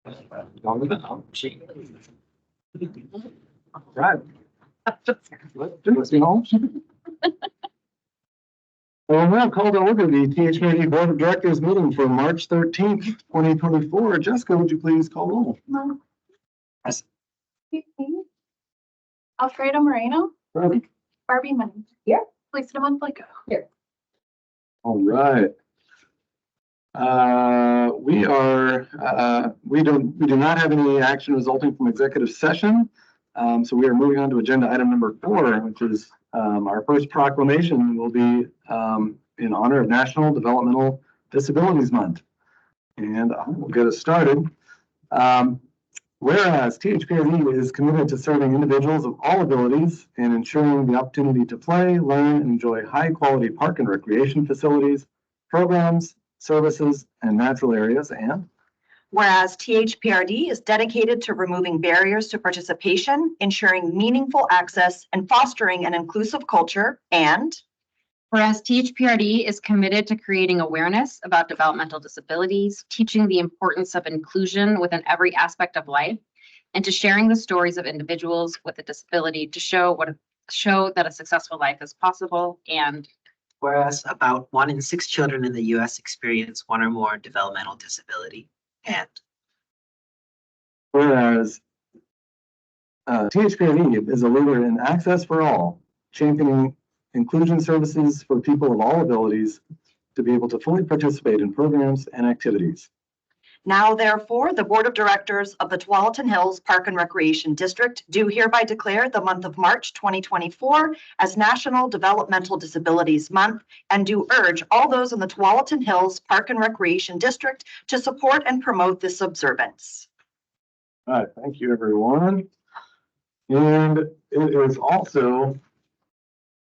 Right. Let's do it, you know. Well, now call to order the THPRD Board of Directors meeting for March 13th, 2024. Jessica, would you please call roll? Yes. Alfredo Moreno. Ready. Barbie Money. Here. Lisa Montflico. Here. All right. We do not have any action resulting from executive session. So we are moving on to agenda item number 4, which is our first proclamation will be in honor of National Developmental Disabilities Month. And we'll get us started. Whereas THPRD is committed to serving individuals of all abilities and ensuring the opportunity to play, learn, and enjoy high-quality park and recreation facilities, programs, services, and natural areas, and whereas THPRD is dedicated to removing barriers to participation, ensuring meaningful access, and fostering an inclusive culture, and whereas THPRD is committed to creating awareness about developmental disabilities, teaching the importance of inclusion within every aspect of life, and to sharing the stories of individuals with a disability to show that a successful life is possible, and Whereas about 1 in 6 children in the U.S. experience 1 or more developmental disability. And whereas THPRD is a leader in access for all, championing inclusion services for people of all abilities to be able to fully participate in programs and activities. now therefore, the Board of Directors of the Tualatin Hills Park and Recreation District do hereby declare the month of March 2024 as National Developmental Disabilities Month and do urge all those in the Tualatin Hills Park and Recreation District to support and promote this observance. All right, thank you, everyone. And it is also,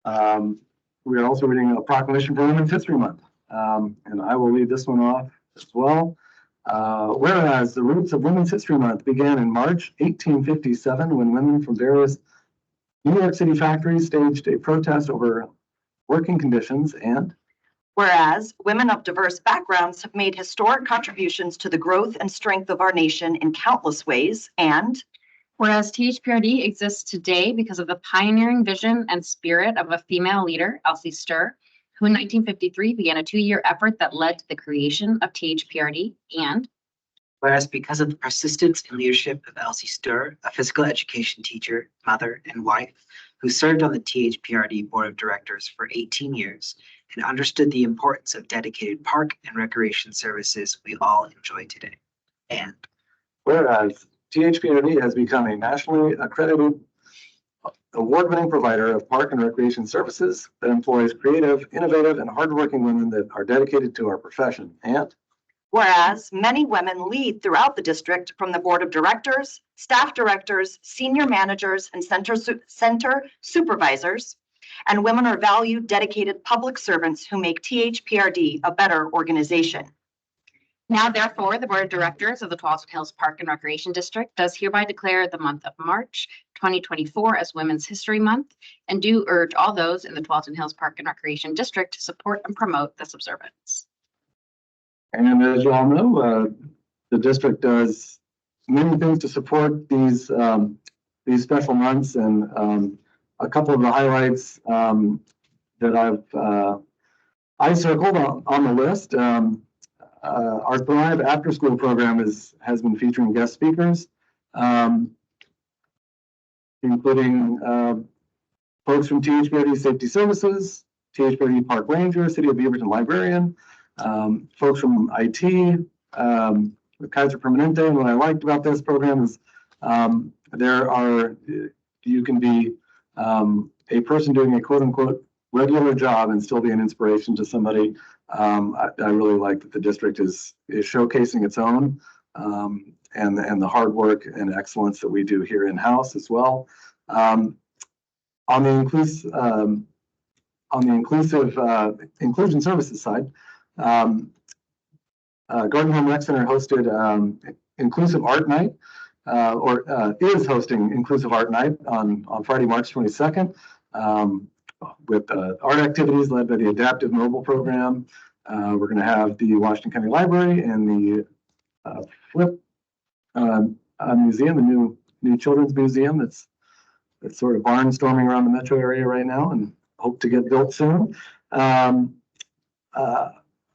we are also reading a proclamation for Women's History Month. And I will lead this one off as well. Whereas the roots of Women's History Month began in March 1857 when women from various New York City factories staged a protest over working conditions, and whereas women of diverse backgrounds have made historic contributions to the growth and strength of our nation in countless ways, and whereas THPRD exists today because of the pioneering vision and spirit of a female leader, Elsie Sturr, who in 1953 began a 2-year effort that led to the creation of THPRD, and whereas because of the persistence and leadership of Elsie Sturr, a physical education teacher, mother, and wife, who served on the THPRD Board of Directors for 18 years and understood the importance of dedicated park and recreation services we all enjoy today. And whereas THPRD has become a nationally accredited award-winning provider of park and recreation services that employs creative, innovative, and hardworking women that are dedicated to our profession. And whereas many women lead throughout the district from the Board of Directors, staff directors, senior managers, and center supervisors, and women are valued, dedicated public servants who make THPRD a better organization. now therefore, the Board of Directors of the Tualatin Hills Park and Recreation District does hereby declare the month of March 2024 as Women's History Month and do urge all those in the Tualatin Hills Park and Recreation District to support and promote this observance. And as you all know, the district does many things to support these special months, and a couple of the highlights that I circled on the list. Our Thrive After School program has been featuring guest speakers, including folks from THPRD Safety Services, THPRD Park Ranger, City of Beaverton Librarian, folks from IT, with Kaiser Permanente. And what I liked about this program is you can be a person doing a quote unquote regular job and still be an inspiration to somebody. I really like that the district is showcasing its own and the hard work and excellence that we do here in-house as well. On the inclusive inclusion services side, Garden Home Rec Center hosted Inclusive Art Night, is hosting Inclusive Art Night on Friday, March 22nd, with art activities led by the Adaptive Mobile Program. We're going to have the Washington County Library and the Flip a museum, a new children's museum that's sort of barnstorming around the metro area right now and hope to get built soon.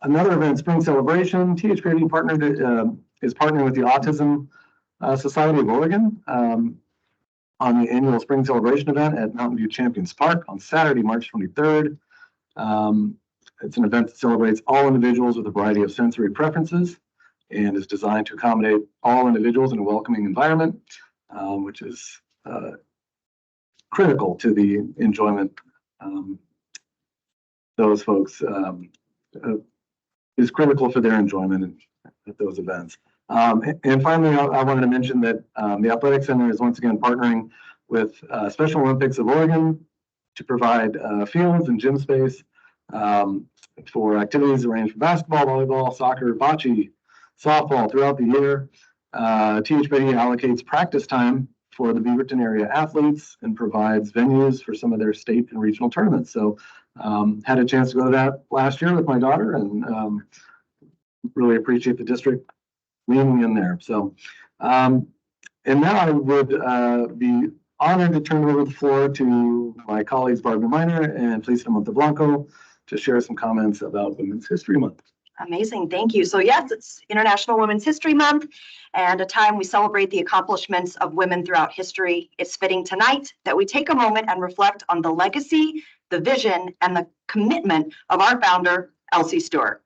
Another event, Spring Celebration, THPRD is partnering with the Autism Society of Oregon on the annual Spring Celebration event at Mountain View Champions Park on Saturday, March 23rd. It's an event that celebrates all individuals with a variety of sensory preferences and is designed to accommodate all individuals in a welcoming environment, which is critical to the enjoyment. Those folks is critical for their enjoyment at those events. And finally, I wanted to mention that the Athletic Center is once again partnering with Special Olympics of Oregon to provide fields and gym space for activities arranged for basketball, volleyball, soccer, bocce, softball throughout the year. THPRD allocates practice time for the Beaverton area athletes and provides venues for some of their state and regional tournaments. So had a chance to go to that last year with my daughter and really appreciate the district leaning in there. So, and now I would be honored to turn over the floor to my colleagues Barbara Miner and Felisa Monteblanco to share some comments about Women's History Month. Amazing, thank you. So yes, it's International Women's History Month and a time we celebrate the accomplishments of women throughout history. It's fitting tonight that we take a moment and reflect on the legacy, the vision, and the commitment of our founder, Elsie Stewart.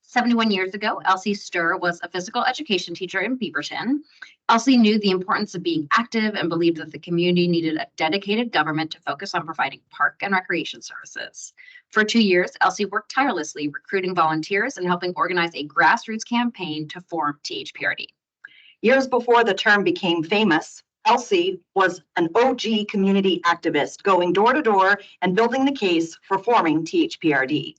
71 years ago, Elsie Sturr was a physical education teacher in Beaverton. Elsie knew the importance of being active and believed that the community needed a dedicated government to focus on providing park and recreation services. For 2 years, Elsie worked tirelessly recruiting volunteers and helping organize a grassroots campaign to form THPRD. Years before the term became famous, Elsie was an OG community activist, going door to door and building the case for forming THPRD.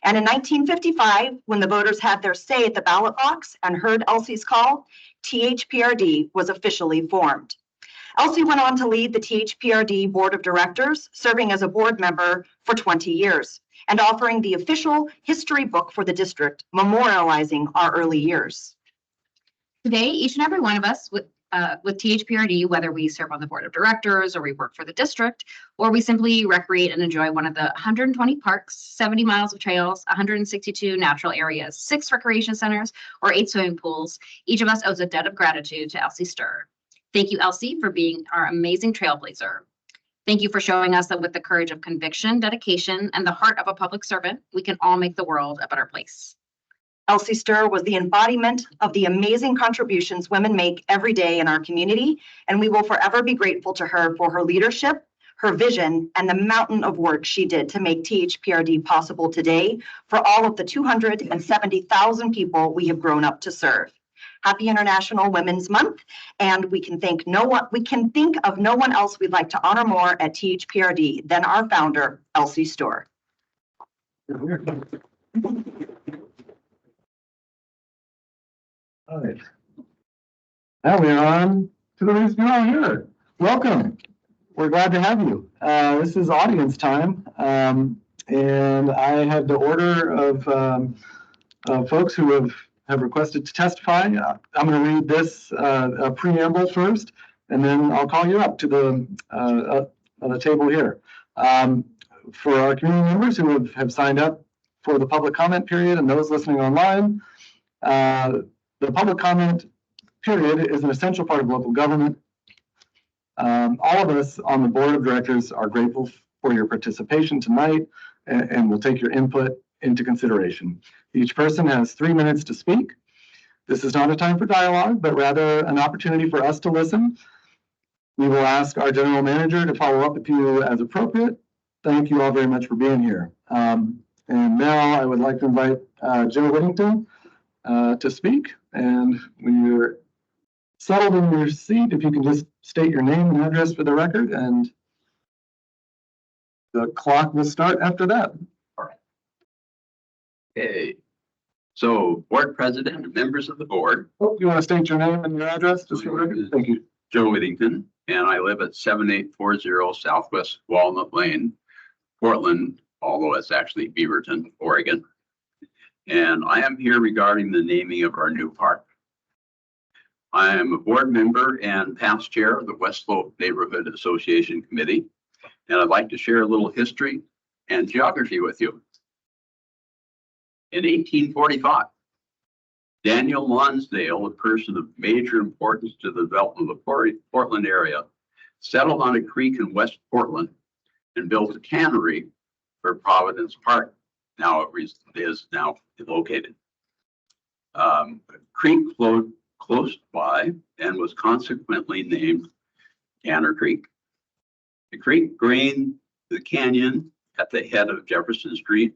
And in 1955, when the voters had their say at the ballot box and heard Elsie's call, THPRD was officially formed. Elsie went on to lead the THPRD Board of Directors, serving as a board member for 20 years and offering the official history book for the district, memorializing our early years. Today, each and every one of us with THPRD, whether we serve on the board of directors or we work for the district, or we simply recreate and enjoy one of the 120 parks, 70 miles of trails, 162 natural areas, 6 recreation centers, or 8 swimming pools, each of us owes a debt of gratitude to Elsie Sturr. Thank you, Elsie, for being our amazing trailblazer. Thank you for showing us that with the courage of conviction, dedication, and the heart of a public servant, we can all make the world a better place. Elsie Sturr was the embodiment of the amazing contributions women make every day in our community, and we will forever be grateful to her for her leadership, her vision, and the mountain of work she did to make THPRD possible today for all of the 270,000 people we have grown up to serve. Happy International Women's Month, and we can think of no one else we'd like to honor more at THPRD than our founder, Elsie Sturr. All right. Now we are on to the reason you're all here. Welcome. We're glad to have you. This is audience time, and I have the order of folks who have requested to testify. I'm going to read this preamble first, and then I'll call you up to the table here. For our community members who have signed up for the public comment period and those listening online, the public comment period is an essential part of local government. All of us on the board of directors are grateful for your participation tonight and will take your input into consideration. Each person has 3 minutes to speak. This is not a time for dialogue, but rather an opportunity for us to listen. We will ask our general manager to follow up with you as appropriate. Thank you all very much for being here. And now I would like to invite Joe Whittington to speak. And when you're settled in your seat, if you can just state your name and address for the record, and the clock will start after that. Okay, so board president and members of the board. Oh, you want to state your name and your address just for the record? Thank you. Joe Whittington, and I live at 7840 Southwest Walnut Lane, Portland, although it's actually Beaverton, Oregon. And I am here regarding the naming of our new park. I am a board member and past chair of the West Slope Neighborhood Association Committee, and I'd like to share a little history and geography with you. In 1845, Daniel Lonsdale, a person of major importance to the development of the Portland area, settled on a creek in West Portland and built a tannery where Providence Park is now located. A creek flowed close by and was consequently named Tanner Creek. The creek drained the canyon at the head of Jefferson Street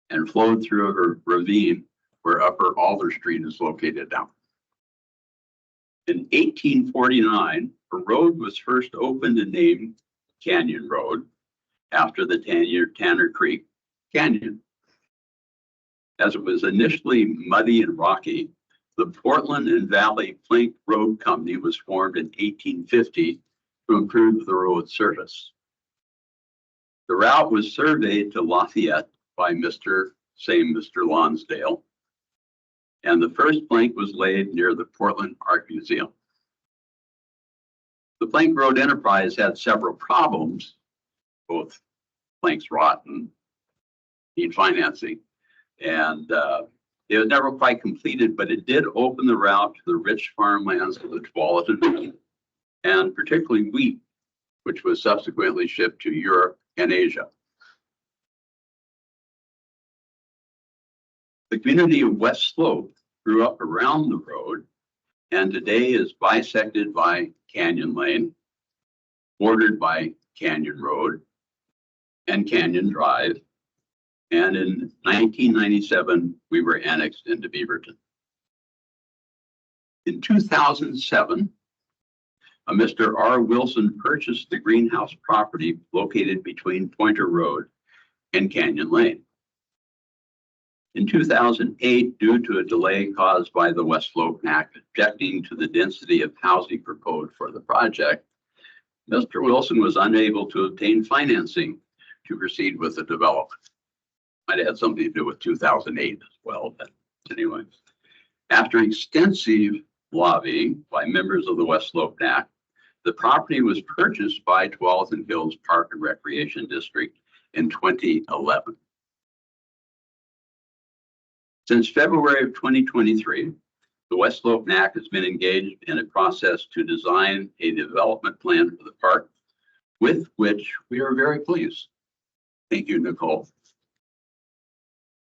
and flowed through a ravine where Upper Alder Street is located now. In 1849, a road was first opened and named Canyon Road after the Tanner Creek Canyon. As it was initially muddy and rocky, the Portland and Valley Plank Road Company was formed in 1850 to improve the road surface. The route was surveyed to Lafayette by Mr. Lonsdale, and the first plank was laid near the Portland Art Museum. The Plank Road enterprise had several problems, both planks rot and need financing, and it was never quite completed, but it did open the route to the rich farmlands of the Tualatin, and particularly wheat, which was subsequently shipped to Europe and Asia. The community of West Slope grew up around the road and today is bisected by Canyon Lane, bordered by Canyon Road and Canyon Drive. And in 1997, we were annexed into Beaverton. In 2007, a Mr. R. Wilson purchased the greenhouse property located between Pointer Road and Canyon Lane. In 2008, due to a delay caused by the West Slope Act objecting to the density of housing proposed for the project, Mr. Wilson was unable to obtain financing to proceed with the development. Might have had something to do with 2008 as well, but anyway. After extensive lobbying by members of the West Slope Act, the property was purchased by Tualatin Hills Park and Recreation District in 2011. Since February of 2023, the West Slope NAC has been engaged in a process to design a development plan for the park, with which we are very pleased. Thank you, Nicole.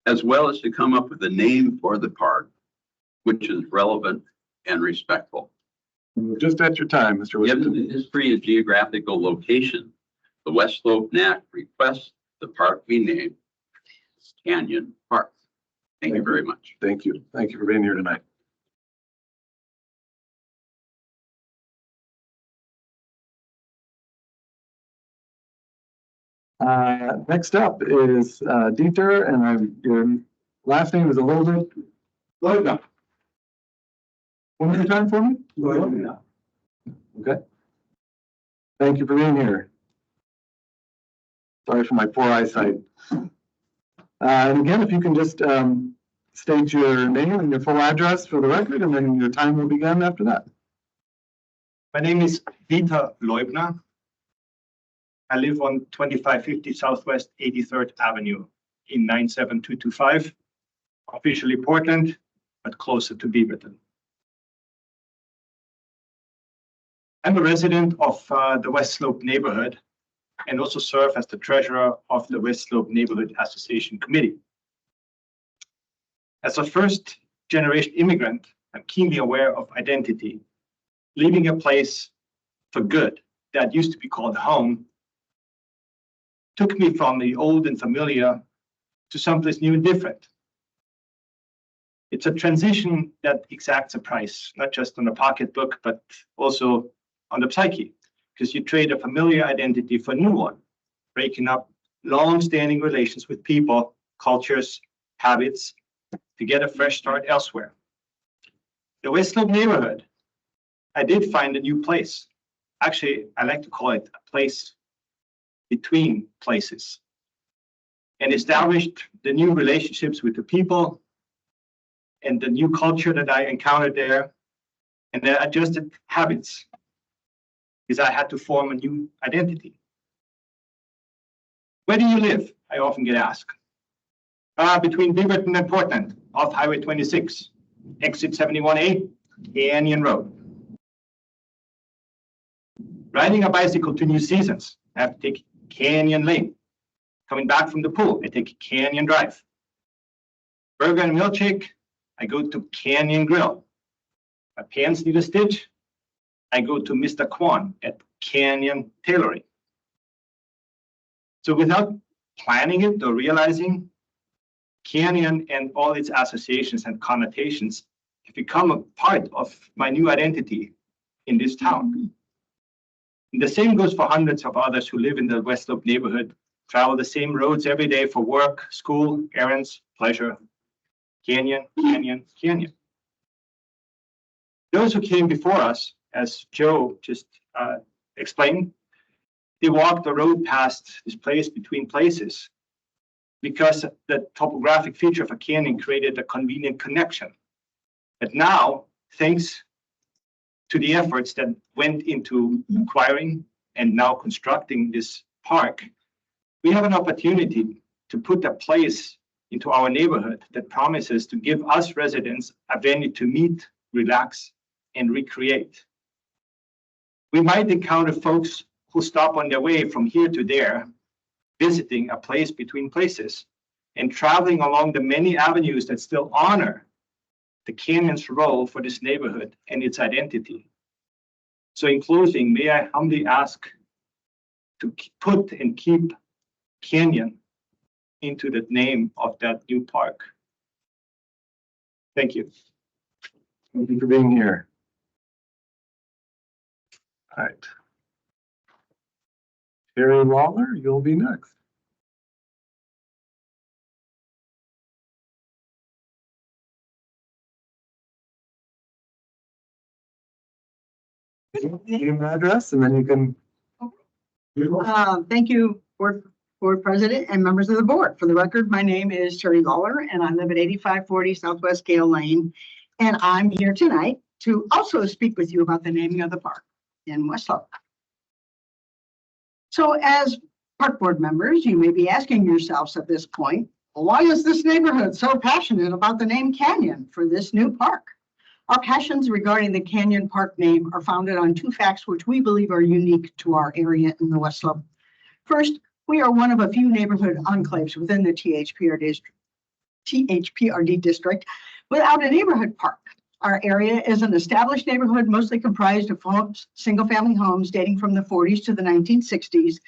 As well as to come up with a name for the park, which is relevant and respectful. Just at your time, Mr. Wilson. Given the history and geographical location, the West Slope NAC requests the park be named Canyon Park. Thank you very much. Thank you. Thank you for being here tonight. Next up is Dieter, and your last name is a little bit. Leubner. One more time for me? Leubner. Okay. Thank you for being here. Sorry for my poor eyesight. And again, if you can just state your name and your full address for the record, and then your time will begin after that. My name is Dieter Leubner. I live on 2550 Southwest 83rd Avenue in 97225, officially Portland, but closer to Beaverton. I'm a resident of the West Slope neighborhood and also serve as the treasurer of the West Slope Neighborhood Association Committee. As a first-generation immigrant, I'm keenly aware of identity. Leaving a place for good that used to be called home took me from the old and familiar to someplace new and different. It's a transition that exacts a price, not just on the pocketbook, but also on the psyche, because you trade a familiar identity for a new one, breaking up long-standing relations with people, cultures, habits, to get a fresh start elsewhere. The West Slope neighborhood, I did find a new place. Actually, I like to call it a place between places, and established the new relationships with the people and the new culture that I encountered there And then adjusted habits, because I had to form a new identity. Where do you live? I often get asked. Between Beaverton and Portland, off Highway 26, exit 71A, Canyon Road. Riding a bicycle to New Seasons, I have to take Canyon Lane. Coming back from the pool, I take Canyon Drive. Burger and milkshake, I go to Canyon Grill. My pants need a stitch, I go to Mr. Kwan at Canyon Tailoring. So without planning it or realizing, Canyon and all its associations and connotations have become a part of my new identity in this town. And the same goes for hundreds of others who live in the West Slope neighborhood, travel the same roads every day for work, school, errands, pleasure. Canyon, Canyon, Canyon. Those who came before us, as Joe just explained, they walked the road past this place between places because the topographic feature of a canyon created a convenient connection. But now, thanks to the efforts that went into acquiring and now constructing this park, we have an opportunity to put a place into our neighborhood that promises to give us residents a venue to meet, relax, and recreate. We might encounter folks who stop on their way from here to there, visiting a place between places, and traveling along the many avenues that still honor the canyon's role for this neighborhood and its identity. So in closing, may I humbly ask to put and keep Canyon into the name of that new park. Thank you. Thank you for being here. All right. Terry Lawler, you'll be next. Name and address, and then you can. Thank you, board president and members of the board. For the record, my name is Terry Lawler and I live at 8540 Southwest Gale Lane. And I'm here tonight to also speak with you about the naming of the park in West Slope. So as park board members, you may be asking yourselves at this point, why is this neighborhood so passionate about the name Canyon for this new park? Our passions regarding the Canyon Park name are founded on two facts which we believe are unique to our area in the West Slope. First, we are one of a few neighborhood enclaves within the THPRD district without a neighborhood park. Our area is an established neighborhood mostly comprised of homes, single-family homes dating from the 40s to the 1960s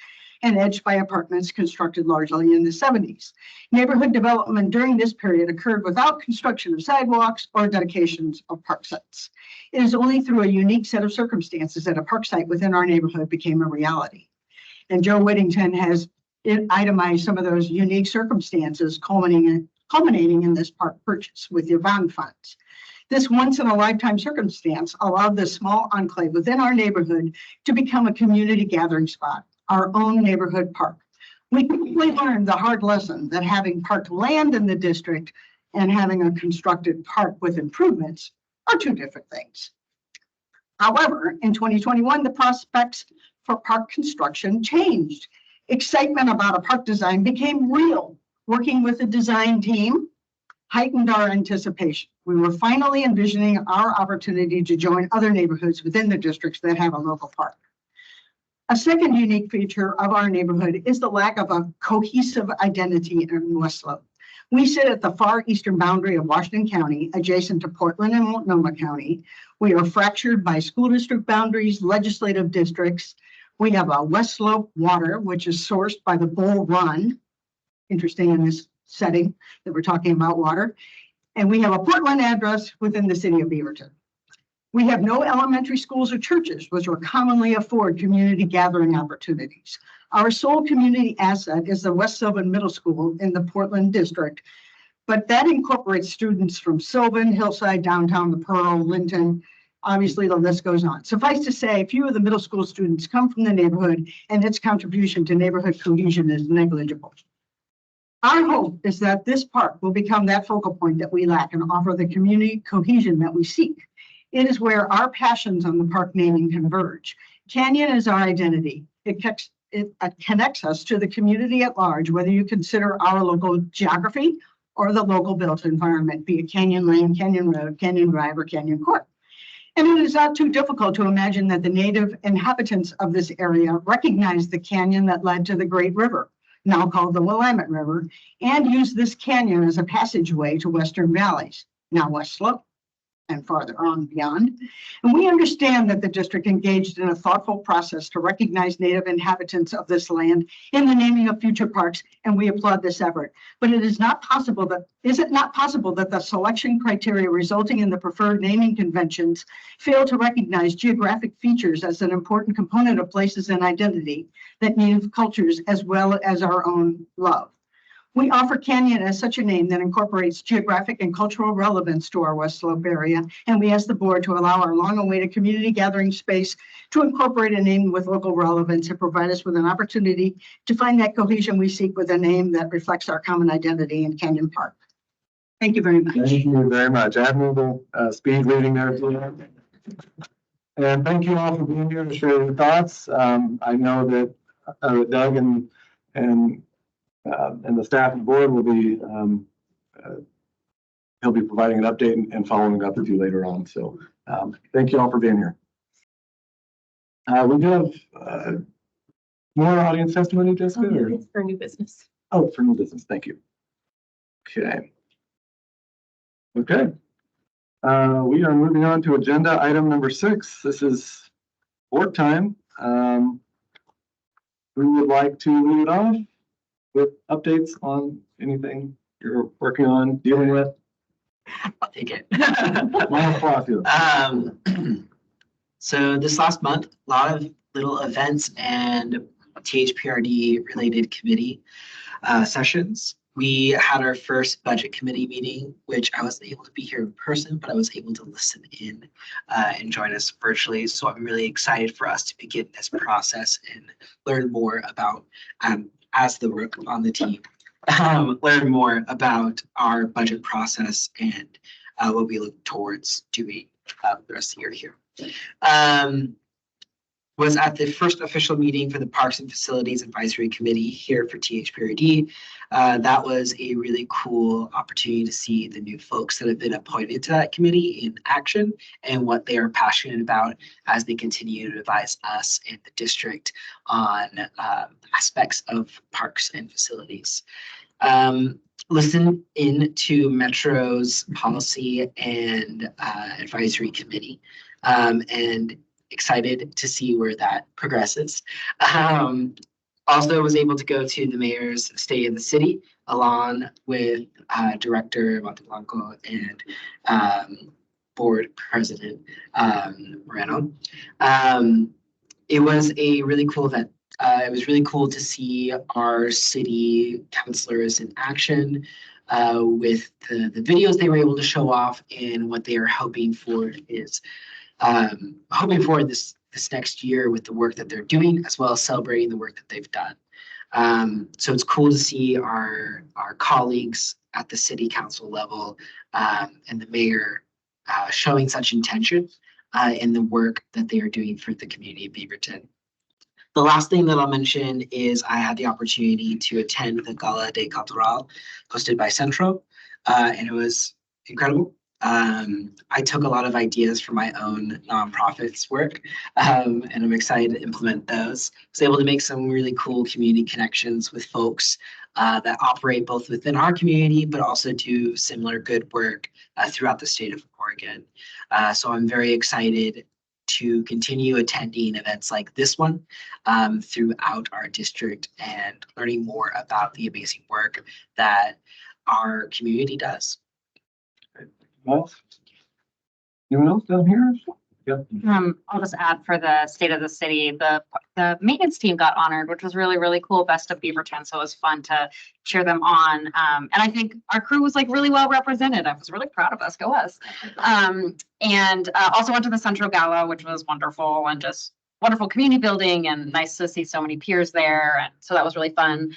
and edged by apartments constructed largely in the 70s. Neighborhood development during this period occurred without construction of sidewalks or dedications of park sites. It is only through a unique set of circumstances that a park site within our neighborhood became a reality. And Joe Whittington has itemized some of those unique circumstances culminating in this park purchase with your bond funds. This once-in-a-lifetime circumstance allowed this small enclave within our neighborhood to become a community gathering spot, our own neighborhood park. We quickly learned the hard lesson that having parked land in the district and having a constructed park with improvements are two different things. However, in 2021, the prospects for park construction changed. Excitement about a park design became real. Working with the design team heightened our anticipation. We were finally envisioning our opportunity to join other neighborhoods within the districts that have a local park. A second unique feature of our neighborhood is the lack of a cohesive identity in West Slope. We sit at the far eastern boundary of Washington County, adjacent to Portland and Multnomah County. We are fractured by school district boundaries, legislative districts. We have a West Slope water, which is sourced by the Bull Run. Interesting in this setting that we're talking about water. And we have a Portland address within the city of Beaverton. We have no elementary schools or churches, which will commonly afford community gathering opportunities. Our sole community asset is the West Sylvan Middle School in the Portland district, but that incorporates students from Sylvan, Hillside, downtown, the Pearl, Linton. Obviously, the list goes on. Suffice to say, few of the middle school students come from the neighborhood, and its contribution to neighborhood cohesion is negligible. Our hope is that this park will become that focal point that we lack and offer the community cohesion that we seek. It is where our passions on the park naming converge. Canyon is our identity. It connects us to the community at large, whether you consider our local geography or the local built environment, be it Canyon Lane, Canyon Road, Canyon Drive, or Canyon Court. And it is not too difficult to imagine that the native inhabitants of this area recognize the canyon that led to the Great River, now called the Willamette River, and use this canyon as a passageway to Western Valleys, now West Slope, and farther on beyond. And we understand that the district engaged in a thoughtful process to recognize native inhabitants of this land in the naming of future parks, and we applaud this effort. But is it not possible that the selection criteria resulting in the preferred naming conventions fail to recognize geographic features as an important component of places and identity that native cultures as well as our own love? We offer Canyon as such a name that incorporates geographic and cultural relevance to our West Slope area, and we ask the board to allow our long-awaited community gathering space to incorporate a name with local relevance and provide us with an opportunity to find that cohesion we seek with a name that reflects our common identity in Canyon Park. Thank you very much. Thank you very much. Admirable speed reading there. And thank you all for being here to share your thoughts. I know that Doug and the staff and board will be, he'll be providing an update and following up with you later on. So thank you all for being here. We do have more audience testimony, Jessica? Or? It's for new business. Oh, for new business. Thank you. Okay. Okay. We are moving on to agenda item number 6. This is board time. Who would like to lead it off with updates on anything you're working on, dealing with? I'll take it. So this last month, a lot of little events and THPRD related committee sessions. We had our first budget committee meeting, which I wasn't able to be here in person, but I was able to listen in and join us virtually. So I'm really excited for us to begin this process and learn more about, as the work on the team, learn more about our budget process and what we look towards doing the rest of the year here. Was at the first official meeting for the Parks and Facilities Advisory Committee here for THPRD. That was a really cool opportunity to see the new folks that have been appointed to that committee in action and what they are passionate about as they continue to advise us and the district on aspects of parks and facilities. Listen into Metro's policy and advisory committee, and excited to see where that progresses. Also was able to go to the mayor's State of the City along with Director Monteblanco and board president Moreno. It was a really cool event. It was really cool to see our city councilors in action with the videos they were able to show off, and what they are hoping for is this next year with the work that they're doing, as well as celebrating the work that they've done. So it's cool to see our colleagues at the city council level and the mayor showing such intention in the work that they are doing for the community of Beaverton. The last thing that I'll mention is I had the opportunity to attend the Gala de Cultural hosted by Centro, and it was incredible. I took a lot of ideas from my own nonprofits work, and I'm excited to implement those. I was able to make some really cool community connections with folks that operate both within our community, but also do similar good work throughout the state of Oregon. So I'm very excited to continue attending events like this one throughout our district and learning more about the amazing work that our community does. Anyone else down here? Yep. I'll just add for the State of the City, the maintenance team got honored, which was really, really cool. Best of Beaverton. So it was fun to cheer them on. And I think our crew was like really well represented. I was really proud of us. Go us. And also went to the Central Gala, which was wonderful, and just wonderful community building, and nice to see so many peers there. And so that was really fun.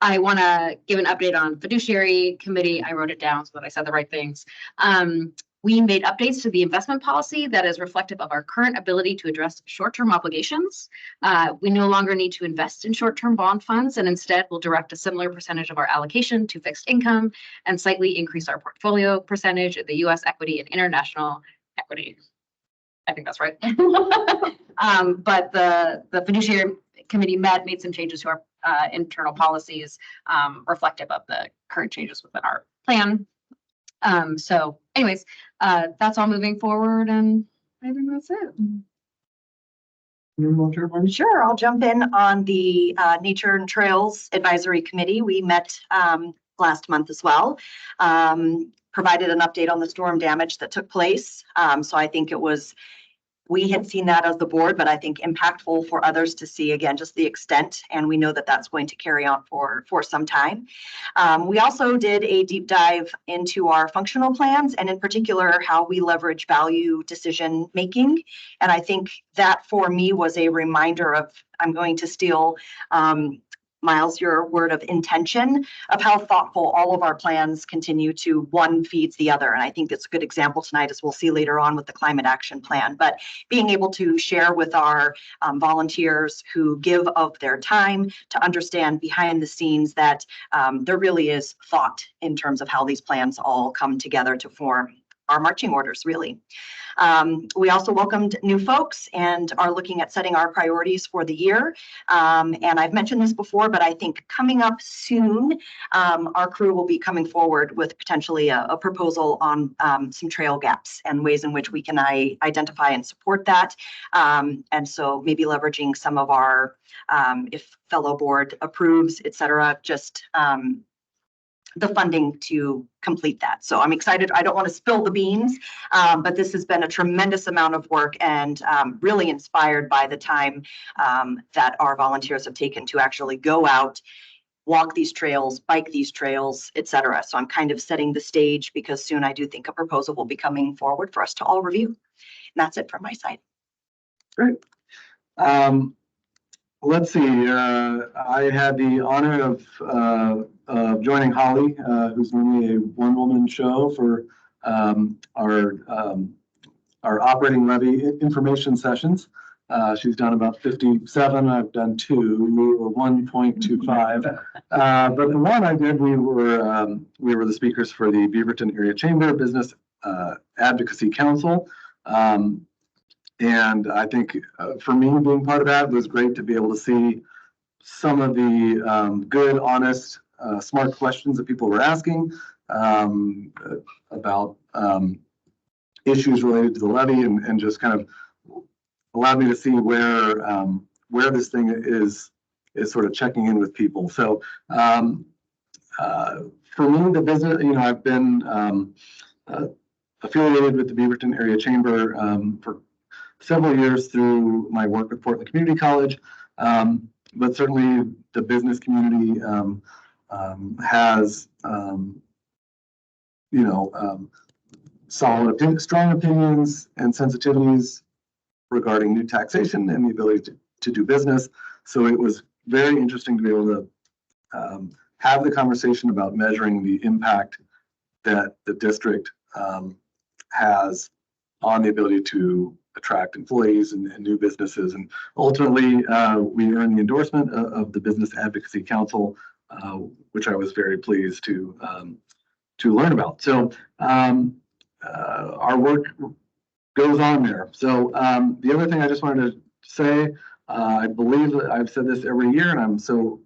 I want to give an update on fiduciary committee. I wrote it down so that I said the right things. We made updates to the investment policy that is reflective of our current ability to address short-term obligations. We no longer need to invest in short-term bond funds, and instead will direct a similar percentage of our allocation to fixed income and slightly increase our portfolio percentage of the U.S. equity and international equity. I think that's right. But the fiduciary committee made some changes to our internal policies reflective of the current changes within our plan. So anyways, that's all moving forward, and I think that's it. Sure, I'll jump in on the Nature and Trails Advisory Committee. We met last month as well. Provided an update on the storm damage that took place. So I think we had seen that as the board, but I think impactful for others to see again, just the extent. And we know that that's going to carry on for some time. We also did a deep dive into our functional plans and in particular, how we leverage value decision making. And I think that for me was a reminder of, I'm going to steal Miles, your word of intention of how thoughtful all of our plans continue to one feeds the other. And I think it's a good example tonight, as we'll see later on with the climate action plan, but being able to share with our volunteers who give of their time to understand behind the scenes that there really is thought in terms of how these plans all come together to form our marching orders, really. We also welcomed new folks and are looking at setting our priorities for the year. And I've mentioned this before, but I think coming up soon, our crew will be coming forward with potentially a proposal on some trail gaps and ways in which we can identify and support that. And so maybe leveraging some of our, if fellow board approves, et cetera, just the funding to complete that. So I'm excited. I don't want to spill the beans, but this has been a tremendous amount of work and really inspired by the time that our volunteers have taken to actually go out, walk these trails, bike these trails, et cetera. So I'm kind of setting the stage because soon I do think a proposal will be coming forward for us to all review. And that's it from my side. Great. Let's see, I had the honor of joining Holly, who's normally a one-woman show for our operating levy information sessions. She's done about 57, I've done 2, we were 1.25. But the one I did, we were the speakers for the Beaverton Area Chamber Business Advocacy Council. And I think for me, being part of that was great to be able to see some of the good, honest, smart questions that people were asking about issues related to the levy, and just kind of allowed me to see where this thing is sort of checking in with people. So for me, the business, I've been affiliated with the Beaverton Area Chamber for several years through my work with Portland Community College, but certainly the business community has, strong opinions and sensitivities regarding new taxation and the ability to do business. So it was very interesting to be able to have the conversation about measuring the impact that the district has on the ability to attract employees and new businesses. And ultimately, we earned the endorsement of the Business Advocacy Council, which I was very pleased to learn about. So our work goes on there. So the other thing I just wanted to say, I believe that I've said this every year, and I'm so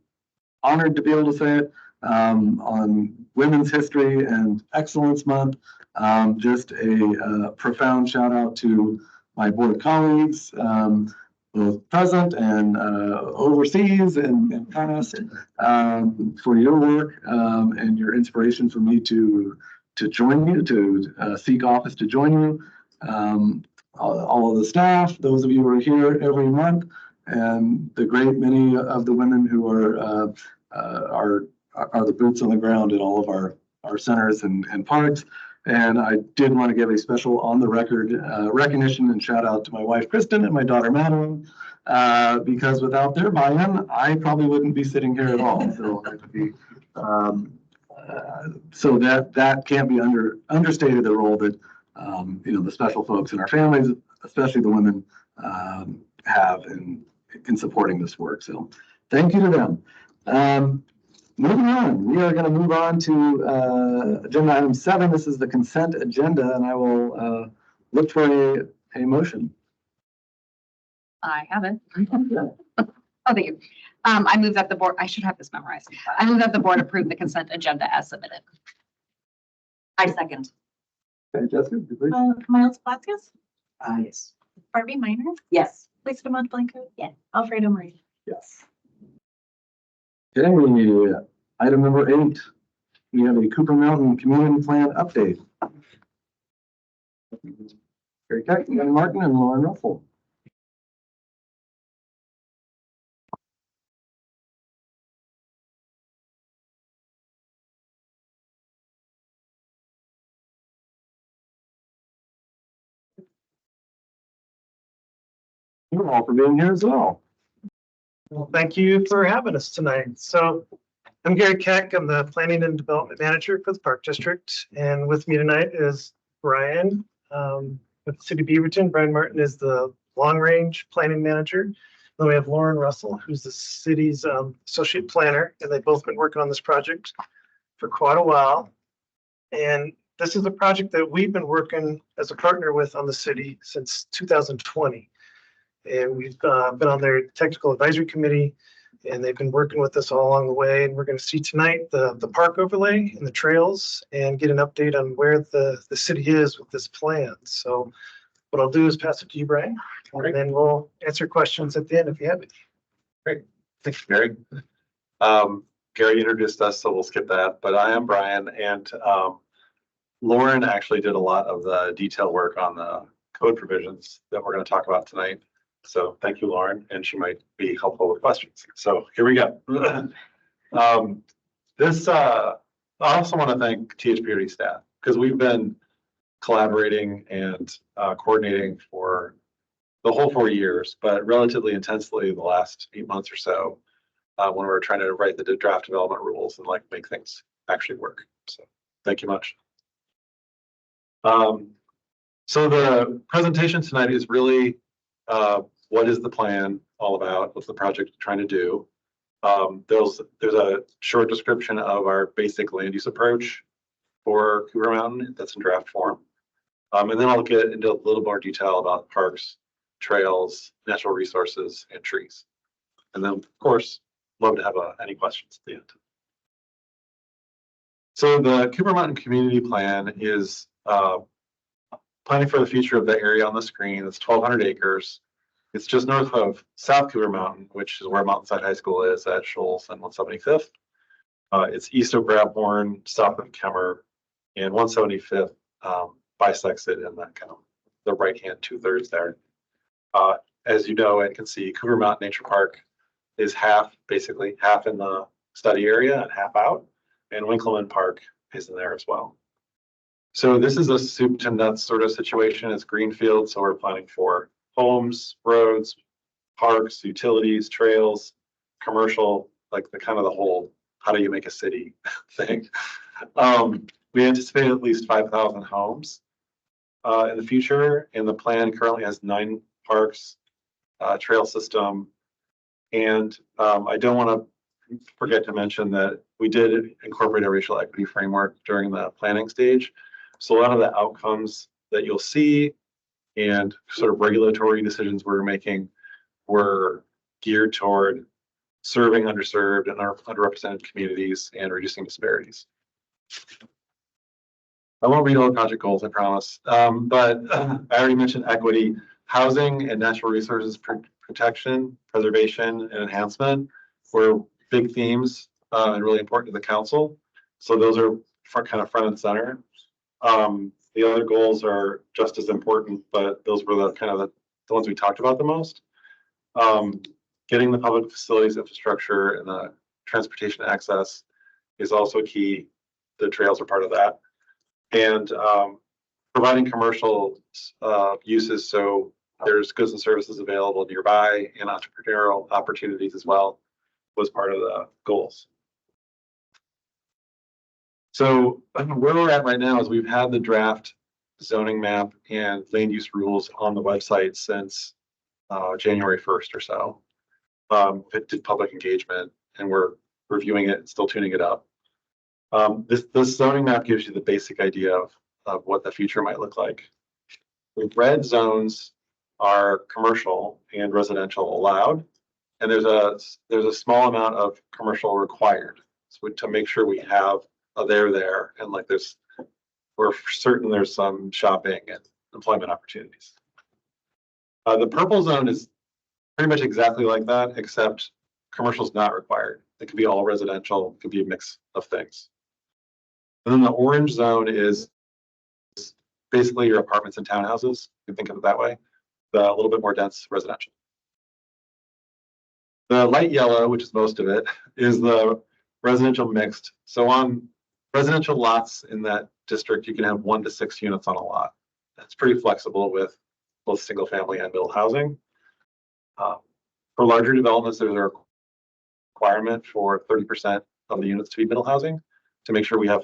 honored to be able to say it, on Women's History and Excellence Month. Just a profound shout out to my board colleagues, both present and overseas and past, for your work and your inspiration for me to join you, to seek office to join you. All of the staff, those of you who are here every month, and the great many of the women who are the boots on the ground at all of our centers and parks. And I did want to give a special on the record recognition and shout out to my wife, Kristen, and my daughter, Madeline, because without their buy-in, I probably wouldn't be sitting here at all. So, so that can't be understated, the role that the special folks in our families, especially the women, have in supporting this work. So thank you to them. Moving on, we are going to move on to agenda item 7. This is the consent agenda, and I will look for a motion. I have it. Oh, thank you. I move that the board, I should have this memorized. I move that the board approve the consent agenda as submitted. I second. Okay, Jessica, would you please? Miles Vasquez, Yes. Barbie Minor, Yes. Lisa Montblanco. Yes. Alfredo Moreno. Yes. Okay, item number 8. We have a Cooper Mountain Community Plan update. Gary Keck, Ian Martin, and Lauren Russell. You all for being here as well. Well, thank you for having us tonight. So I'm Gary Keck. I'm the Planning and Development Manager for the Park District. And with me tonight is Brian with the City of Beaverton. Brian Martin is the Long Range Planning Manager. Then we have Lauren Russell, who's the city's Associate Planner. And they've both been working on this project for quite a while. And this is a project that we've been working as a partner with on the city since 2020. And we've been on their technical advisory committee, and they've been working with us all along the way. And we're going to see tonight the park overlay and the trails and get an update on where the city is with this plan. So what I'll do is pass it to you, Brian, and then we'll answer questions at the end if you have any. Great. Thanks, Gary. Gary introduced us, so we'll skip that. But I am Brian, and Lauren actually did a lot of the detail work on the code provisions that we're going to talk about tonight. So thank you, Lauren, and she might be helpful with questions. So here we go. I also want to thank THPRD staff because we've been collaborating and coordinating for the whole 4 years, but relatively intensely the last 8 months or so when we were trying to write the draft development rules and make things actually work. So thank you much. So the presentation tonight is really what is the plan all about? What's the project trying to do? There's a short description of our basic land use approach for Cooper Mountain that's in draft form. And then I'll get into a little more detail about parks, trails, natural resources, and trees. And then, of course, love to have any questions at the end. So the Cooper Mountain Community Plan is planning for the future of the area on the screen. It's 1,200 acres. It's just north of South Cooper Mountain, which is where Mountainside High School is at Shoals and 175th. It's east of Grabhorn, south of Kemmer, and 175th bisects it in that kind of the right-hand 2/3 there. As you know and can see, Cooper Mountain Nature Park is basically half in the study area and half out, and Winkleman Park is in there as well. So this is a soup to nuts sort of situation. It's greenfield, so we're planning for homes, roads, parks, utilities, trails, commercial, like the whole how do you make a city thing. We anticipate at least 5,000 homes in the future, and the plan currently has 9 parks, trail system, and I don't want to forget to mention that we did incorporate a racial equity framework during the planning stage. So a lot of the outcomes that you'll see and sort of regulatory decisions we're making were geared toward serving underserved and underrepresented communities and reducing disparities. I won't read all the project goals, I promise. But I already mentioned equity, housing and natural resources protection, preservation, and enhancement were big themes and really important to the council. So those are kind of front and center. The other goals are just as important, but those were the ones we talked about the most. Getting the public facilities infrastructure and the transportation access is also key. The trails are part of that. And providing commercial uses so there's goods and services available nearby and entrepreneurial opportunities as well was part of the goals. So where we're at right now is we've had the draft zoning map and land use rules on the website since January 1st or so. It did public engagement, and we're reviewing it and still tuning it up. This zoning map gives you the basic idea of what the future might look like. The red zones are commercial and residential allowed, and there's a small amount of commercial required. So to make sure we have a there, and like we're certain there's some shopping and employment opportunities. The purple zone is pretty much exactly like that, except commercial is not required. It could be all residential, it could be a mix of things. And then the orange zone is basically your apartments and townhouses. You can think of it that way. The little bit more dense residential. The light yellow, which is most of it, is the residential mixed. So on residential lots in that district, you can have 1 to 6 units on a lot. That's pretty flexible with both single family and middle housing. For larger developments, there's a requirement for 30% of the units to be middle housing to make sure we have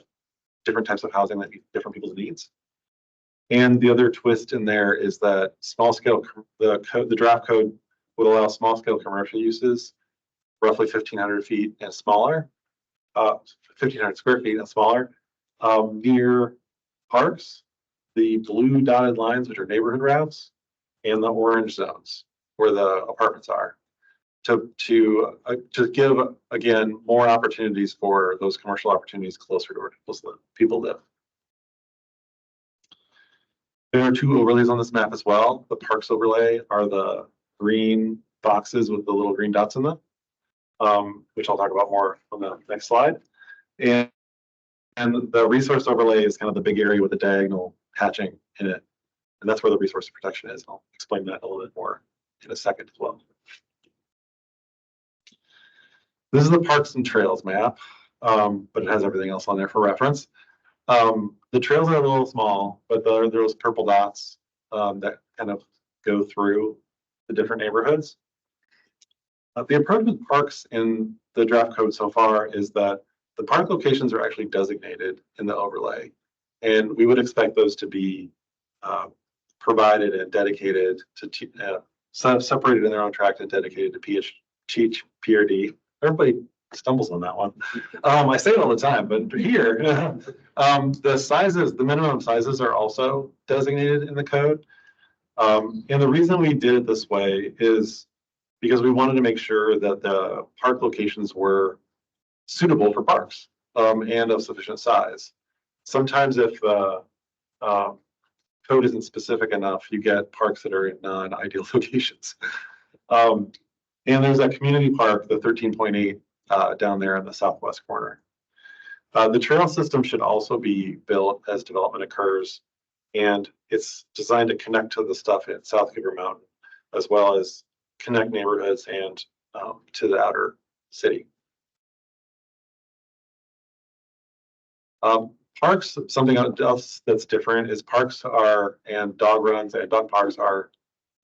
different types of housing that meet different people's needs. And the other twist in there is that small scale, the draft code would allow small scale commercial uses, roughly 1,500 feet and smaller, 1,500 square feet and smaller, near parks, the blue dotted lines, which are neighborhood routes, and the orange zones where the apartments are, to give, again, more opportunities for those commercial opportunities closer to where people live. There are 2 overlays on this map as well. The parks overlay are the green boxes with the little green dots in them, which I'll talk about more on the next slide. And the resource overlay is kind of the big area with the diagonal hatching in it. And that's where the resource protection is. I'll explain that a little bit more in a second as well. This is the parks and trails map, but it has everything else on there for reference. The trails are a little small, but there are those purple dots that kind of go through the different neighborhoods. The approach with parks in the draft code so far is that the park locations are actually designated in the overlay, and we would expect those to be provided and dedicated to separated in their own tract and dedicated to THPRD. Everybody stumbles on that one. I say it all the time, but here, the sizes, the minimum sizes are also designated in the code. And the reason we did it this way is because we wanted to make sure that the park locations were suitable for parks and of sufficient size. Sometimes if the code isn't specific enough, you get parks that are in non-ideal locations. And there's that community park, the 13.8 down there in the southwest corner. The trail system should also be built as development occurs, and it's designed to connect to the stuff in South Cooper Mountain, as well as connect neighborhoods and to the outer city. Parks, something else that's different is parks are, and dog runs and dog parks are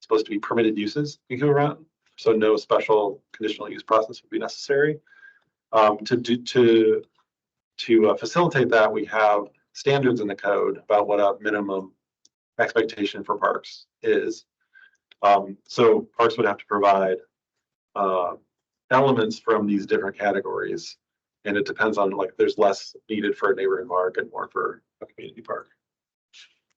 supposed to be permitted uses in Cooper Mountain, so no special conditional use process would be necessary. To facilitate that, we have standards in the code about what a minimum expectation for parks is. So parks would have to provide elements from these different categories, and it depends on, like, there's less needed for a neighborhood park and more for a community park.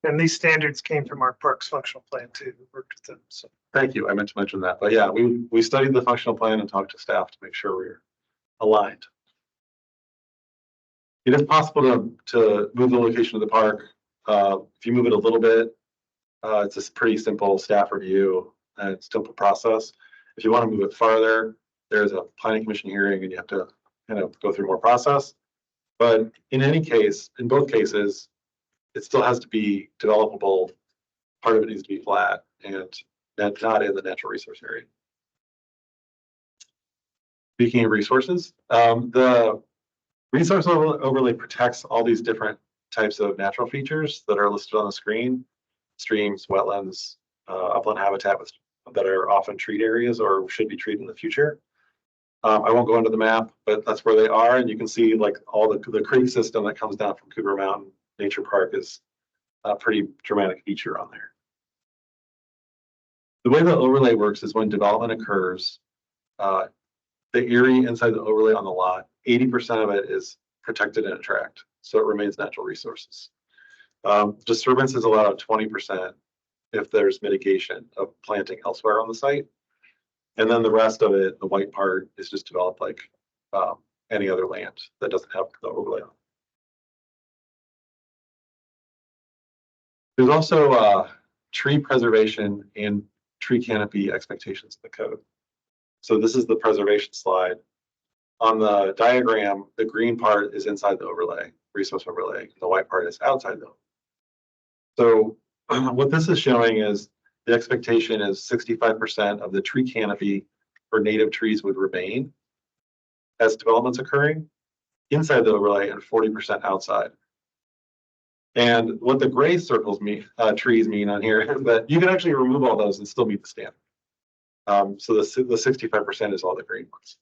And these standards came from our parks functional plan too. We worked with them. So Thank you. I meant to mention that, but yeah, we studied the functional plan and talked to staff to make sure we're aligned. It is possible to move the location of the park. If you move it a little bit, it's a pretty simple staff review and it's a simple process. If you want to move it farther, there's a planning commission hearing and you have to kind of go through more process. But in any case, in both cases, it still has to be developable. Part of it needs to be flat and not in the natural resource area. Speaking of resources, the resource overlay protects all these different types of natural features that are listed on the screen: streams, wetlands, upland habitat that are often treat areas or should be treated in the future. I won't go into the map, but that's where they are, and you can see like all the creek system that comes down from Cooper Mountain Nature Park is a pretty dramatic feature on there. The way the overlay works is when development occurs, the area inside the overlay on the lot, 80% of it is protected and tracked, so it remains natural resources. Disturbance is allowed 20% if there's mitigation of planting elsewhere on the site. And then the rest of it, the white part, is just developed like any other land that doesn't have the overlay on. There's also tree preservation and tree canopy expectations in the code. So this is the preservation slide. On the diagram, the green part is inside the overlay, resource overlay. The white part is outside the overlay. So what this is showing is the expectation is 65% of the tree canopy for native trees would remain as development's occurring inside the overlay and 40% outside. And what the gray circles mean, trees mean on here is that you can actually remove all those and still meet the standard. So the 65% is all the green ones.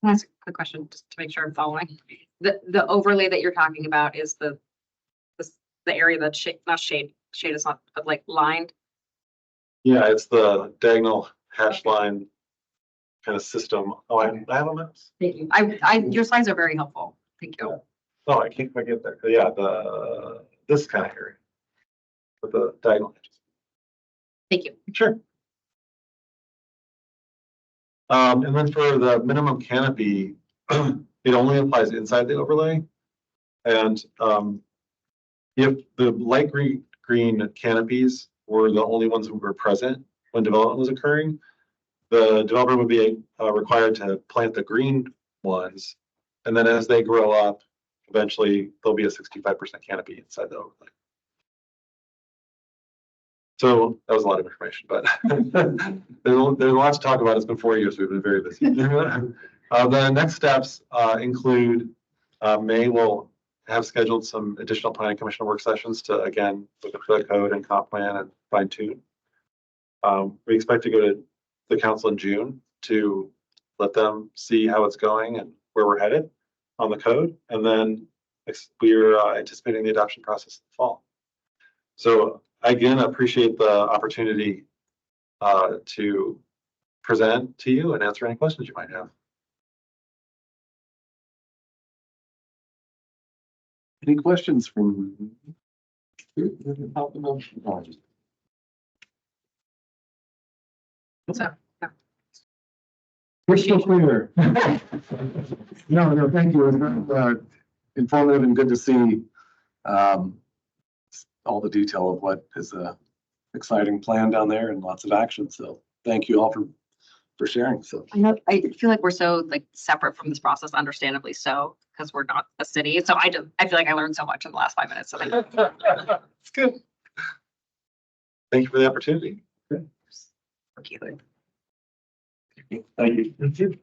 That's a quick question, just to make sure I'm following. The overlay that you're talking about is the area that's shade is not, but like lined. Yeah, it's the diagonal hash line kind of system. Oh, I have a map. Thank you. Your slides are very helpful. Thank you. Oh, I can't quite get there. Yeah, this kind of area with the diagonal edges. Thank you. Sure. And then for the minimum canopy, it only applies inside the overlay. And if the light green canopies were the only ones who were present when development was occurring, the developer would be required to plant the green ones. And then as they grow up, eventually there'll be a 65% canopy inside the overlay. So that was a lot of information, but there's a lot to talk about. It's been 4 years. We've been very busy. The next steps include May will have scheduled some additional planning commission work sessions to, again, look at the code and comp plan and fine tune. We expect to go to the council in June to let them see how it's going and where we're headed on the code. And then we're anticipating the adoption process in the fall. So again, I appreciate the opportunity to present to you and answer any questions you might have. Any questions from? Crystal clear. No, thank you. It was very informative and good to see all the detail of what is a exciting plan down there and lots of action. So thank you all for sharing. So I know, I feel like we're so like separate from this process, understandably so, because we're not a city. So I feel like I learned so much in the last 5 minutes. So It's good. Thank you for the opportunity. Thank you. Thank you. Thank you.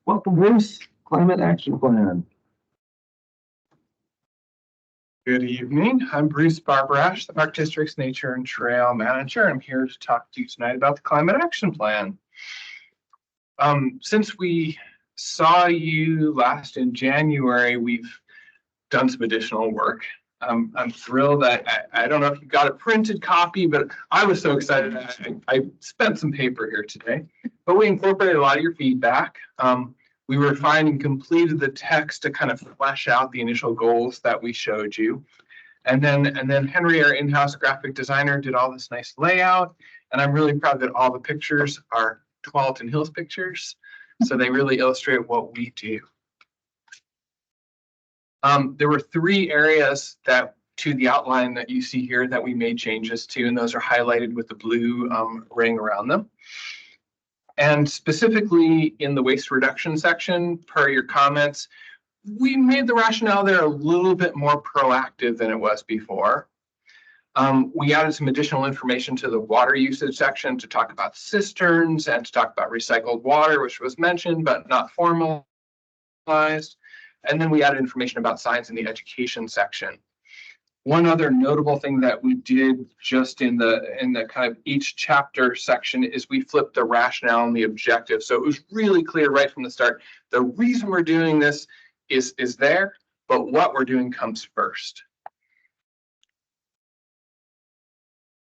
welcome, Bruce. Climate Action Plan. Good evening. I'm Bruce Barbarash, the Park District's Nature and Trail Manager. I'm here to talk to you tonight about the Climate Action Plan. Since we saw you last in January, we've done some additional work. I'm thrilled that I don't know if you got a printed copy, but I was so excited. I spent some paper here today, but we incorporated a lot of your feedback. We refined and completed the text to kind of flesh out the initial goals that we showed you. And then Henry, our in-house graphic designer, did all this nice layout. And I'm really proud that all the pictures are Tualatin Hills pictures. So they really illustrate what we do. There were 3 areas to the outline that you see here that we made changes to, and those are highlighted with the blue ring around them. And specifically in the waste reduction section, per your comments, we made the rationale there a little bit more proactive than it was before. We added some additional information to the water usage section to talk about cisterns and to talk about recycled water, which was mentioned but not formalized. And then we added information about science in the education section. One other notable thing that we did just in the kind of each chapter section is we flipped the rationale and the objective. So it was really clear right from the start. The reason we're doing this is there, but what we're doing comes first.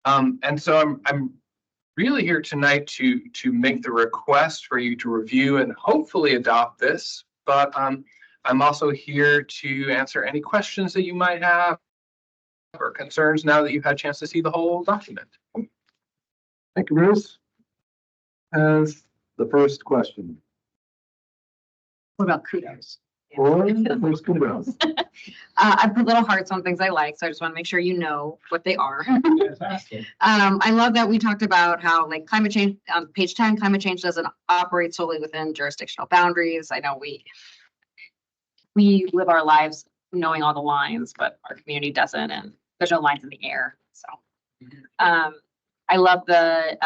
And so I'm really here tonight to make the request for you to review and hopefully adopt this. But I'm also here to answer any questions that you might have or concerns now that you've had a chance to see the whole document. Thank you, Bruce. As the first question. What about kudos? Or first kudos. I put little hearts on things I like, so I just want to make sure you know what they are. I love that we talked about how like climate change on page 10, climate change doesn't operate solely within jurisdictional boundaries. I know we live our lives knowing all the lines, but our community doesn't, and there's no lines in the air. So I love the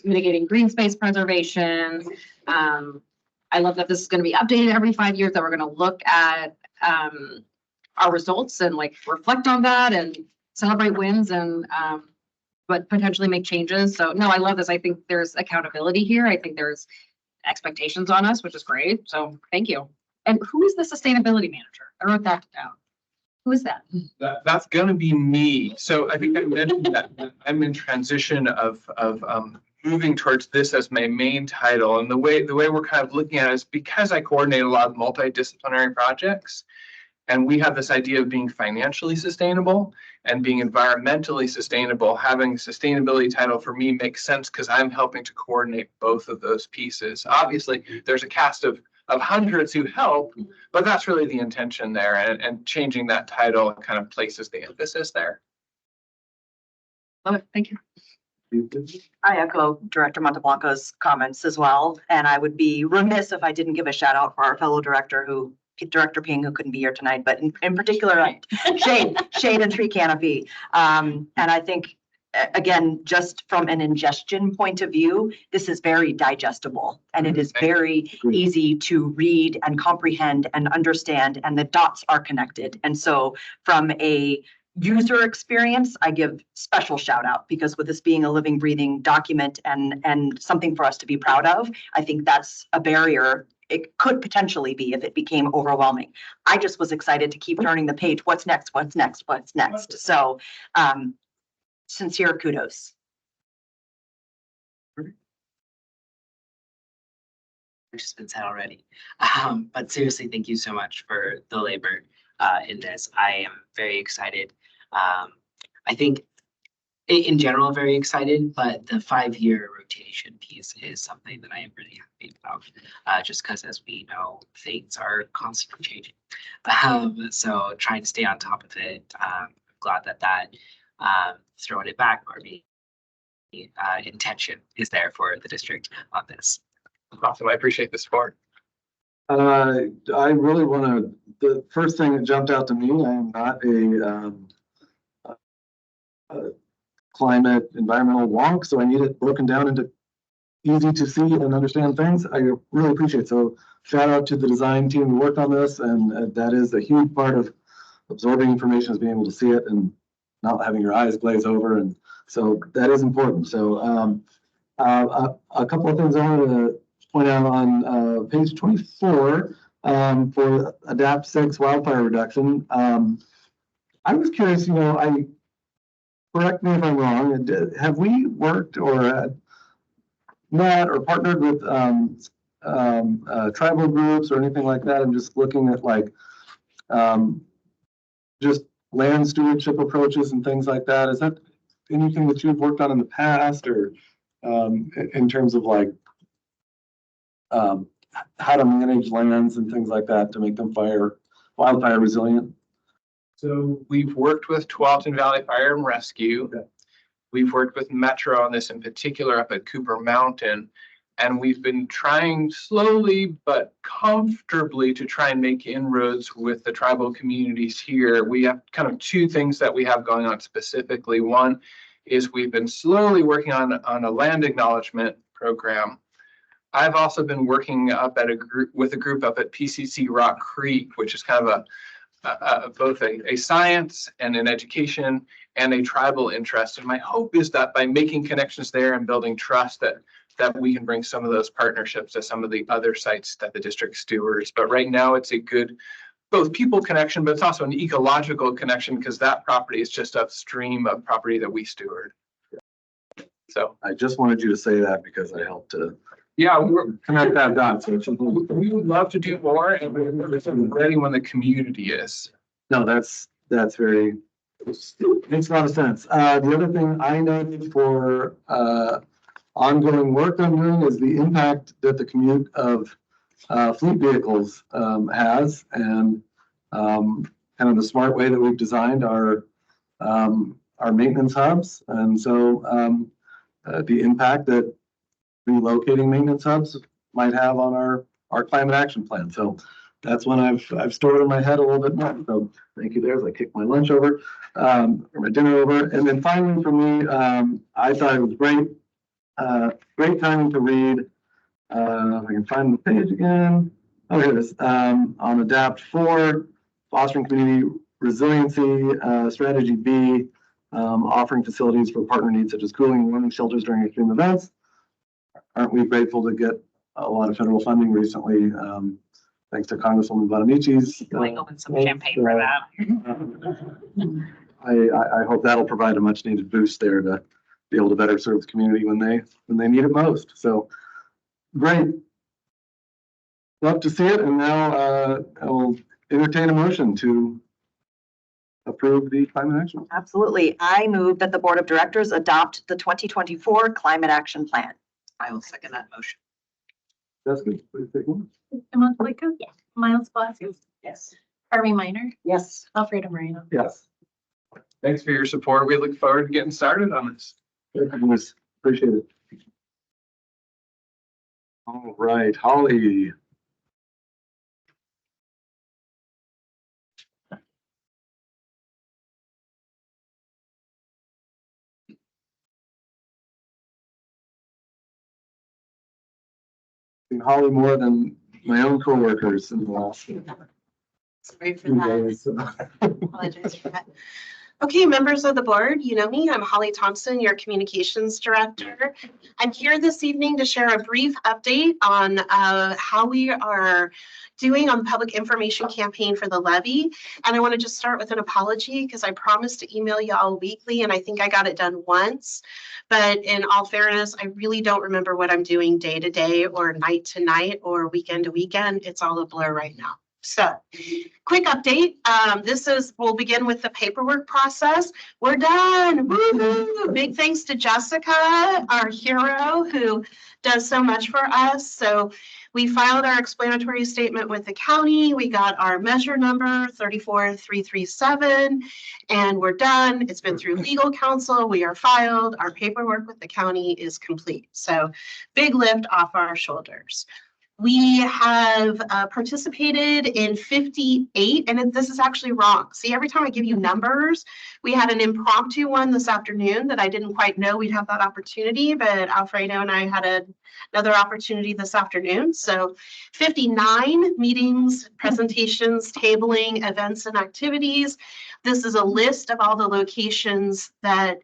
mitigating green space preservation. I love that this is going to be updated every 5 years, that we're going to look at our results and like reflect on that and celebrate wins and but potentially make changes. So no, I love this. I think there's accountability here. I think there's expectations on us, which is great. So thank you. And who is the sustainability manager? I wrote that down. Who is that? That's going to be me. So I think I mentioned that I'm in transition of moving towards this as my main title. And the way we're kind of looking at it is because I coordinate a lot of multidisciplinary projects, and we have this idea of being financially sustainable and being environmentally sustainable. Having a sustainability title for me makes sense because I'm helping to coordinate both of those pieces. Obviously, there's a cast of hundreds who help, but that's really the intention there, and changing that title kind of places the emphasis there. Love it. Thank you. I echo Director Monteblanco's comments as well, and I would be remiss if I didn't give a shout out for our fellow director, Director Ping, who couldn't be here tonight, but in particular, Shade and Tree Canopy. And I think, again, just from an ingestion point of view, this is very digestible, and it is very easy to read and comprehend and understand, and the dots are connected. And so from a user experience, I give special shout out, because with this being a living, breathing document and something for us to be proud of, I think that's a barrier. It could potentially be if it became overwhelming. I just was excited to keep turning the page. What's next? What's next? What's next? So sincere kudos. Which has been said already. But seriously, thank you so much for the labor in this. I am very excited. I think in general, very excited, but the 5-year rotation piece is something that I am really happy about, just because, as we know, things are constantly changing. So trying to stay on top of it, I'm glad that throwing it back or the intention is there for the district on this. Awesome. I appreciate the support. I really want to, the first thing that jumped out to me, I am not a climate environmental wonk, so I need it broken down into easy to see and understand things. I really appreciate it. So shout out to the design team who worked on this, and that is a huge part of absorbing information, is being able to see it and not having your eyes glaze over, and so that is important. So a couple of things I wanted to point out on page 24 for Adapt 6 wildfire reduction. I was curious, correct me if I'm wrong, have we worked or met or partnered with tribal groups or anything like that? I'm just looking at like just land stewardship approaches and things like that. Is that anything that you've worked on in the past, or in terms of like how to manage lands and things like that to make them wildfire resilient? So we've worked with Tualatin Valley Fire and Rescue. Okay. We've worked with Metro on this in particular up at Cooper Mountain. And we've been trying slowly but comfortably to try and make inroads with the tribal communities here. We have kind of two things that we have going on specifically. One is we've been slowly working on a land acknowledgement program. I've also been working up at with a group up at PCC Rock Creek, which is kind of both a science and an education and a tribal interest. And my hope is that by making connections there and building trust, that we can bring some of those partnerships to some of the other sites that the district stewards. But right now it's a good both people connection, but it's also an ecological connection because that property is just upstream of property that we steward. So I just wanted you to say that because I helped to yeah, we're connect that dot. So we would love to do more, and we're ready when the community is. no, that's very, makes a lot of sense. The other thing I noted for ongoing work I'm doing is the impact that the commute of fleet vehicles has, and kind of the smart way that we've designed our maintenance hubs. And so the impact that relocating maintenance hubs might have on our climate action plan. So that's one I've stored in my head a little bit more. So thank you there as I kick my lunch over, or my dinner over. And then finally for me, I thought it was great timing to read. If I can find the page again. Oh, here it is. On ADAPT 4, Fostering Community Resiliency, Strategy B, offering facilities for partner needs such as cooling and warming shelters during extreme events. Aren't we grateful to get a lot of federal funding recently, thanks to Congresswoman Bonamici's. Going open some champagne for that. I hope that'll provide a much needed boost there to be able to better serve the community when they need it most. So great. Love to see it. And now I will entertain a motion to approve the climate action. Absolutely. I move that the Board of Directors adopt the 2024 Climate Action Plan. I will second that motion. Jessica, please take one. Emma Blanco? Yes. Miles Palacios? Yes. Harvey Minor? Yes. Alfredo Moreno? Yes. Thanks for your support. We look forward to getting started on this. Appreciate it. All right, Holly. Seen Holly more than my own coworkers in the last. Sorry for few that. days, so. Apologize for that. Okay, members of the board, you know me, I'm Holly Thompson, your communications director. I'm here this evening to share a brief update on how we are doing on the public information campaign for the levy. And I want to just start with an apology because I promised to email y'all weekly and I think I got it done once. But in all fairness, I really don't remember what I'm doing day to day or night to night or weekend to weekend. It's all a blur right now. So quick update. We'll begin with the paperwork process. We're done. Woo-hoo! Big thanks to Jessica, our hero, who does so much for us. So we filed our explanatory statement with the county. We got our measure number 34337 and we're done. It's been through legal counsel. We are filed. Our paperwork with the county is complete. So big lift off our shoulders. We have participated in 58, and this is actually wrong. See, every time I give you numbers, we had an impromptu one this afternoon that I didn't quite know we'd have that opportunity, but Alfredo and I had another opportunity this afternoon. So 59 meetings, presentations, tabling, events, and activities. This is a list of all the locations that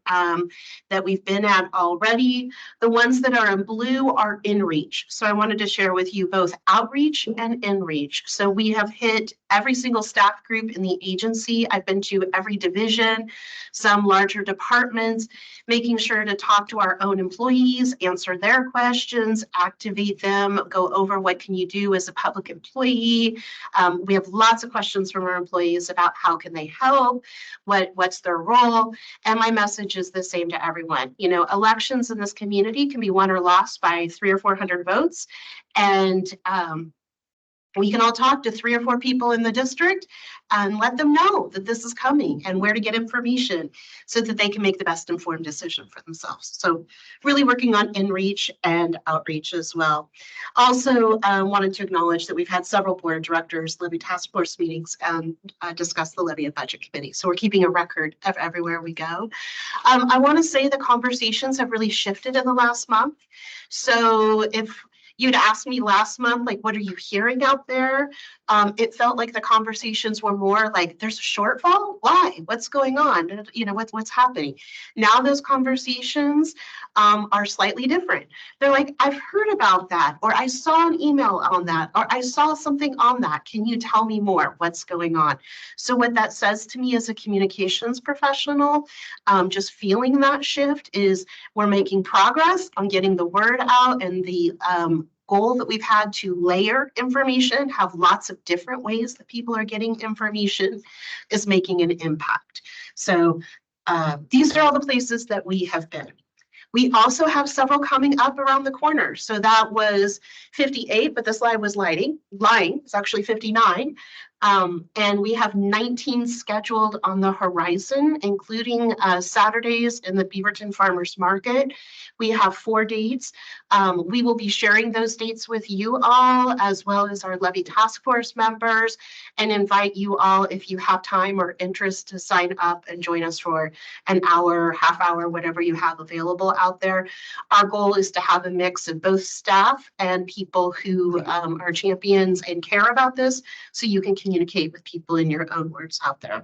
we've been at already. The ones that are in blue are in reach. So I wanted to share with you both outreach and in reach. So we have hit every single staff group in the agency. I've been to every division, some larger departments, making sure to talk to our own employees, answer their questions, activate them, go over what can you do as a public employee. We have lots of questions from our employees about how can they help, what's their role. And my message is the same to everyone. You know, elections in this community can be won or lost by 300 or 400 votes. And we can all talk to 3 or 4 people in the district and let them know that this is coming and where to get information so that they can make the best informed decision for themselves. So really working on in-reach and outreach as well. Also wanted to acknowledge that we've had several board of directors, levy task force meetings, and discuss the levy and budget committee. So we're keeping a record of everywhere we go. I want to say the conversations have really shifted in the last month. So if You'd asked me last month, like, what are you hearing out there? It felt like the conversations were more like, there's a shortfall? Why? What's going on? You know, what's happening? Now those conversations are slightly different. They're like, I've heard about that, or I saw an email on that, or I saw something on that. Can you tell me more? What's going on? So what that says to me as a communications professional, just feeling that shift is we're making progress on getting the word out, and the goal that we've had to layer information, have lots of different ways that people are getting information, is making an impact. So these are all the places that we have been. We also have several coming up around the corner. So that was 58, but the slide was lying. It's actually 59. And we have 19 scheduled on the horizon, including Saturdays in the Beaverton Farmers Market. We have 4 dates. We will be sharing those dates with you all, as well as our Levy Task Force members, and invite you all, if you have time or interest, to sign up and join us for an hour, half hour, whatever you have available out there. Our goal is to have a mix of both staff and people who are champions and care about this, so you can communicate with people in your own words out there.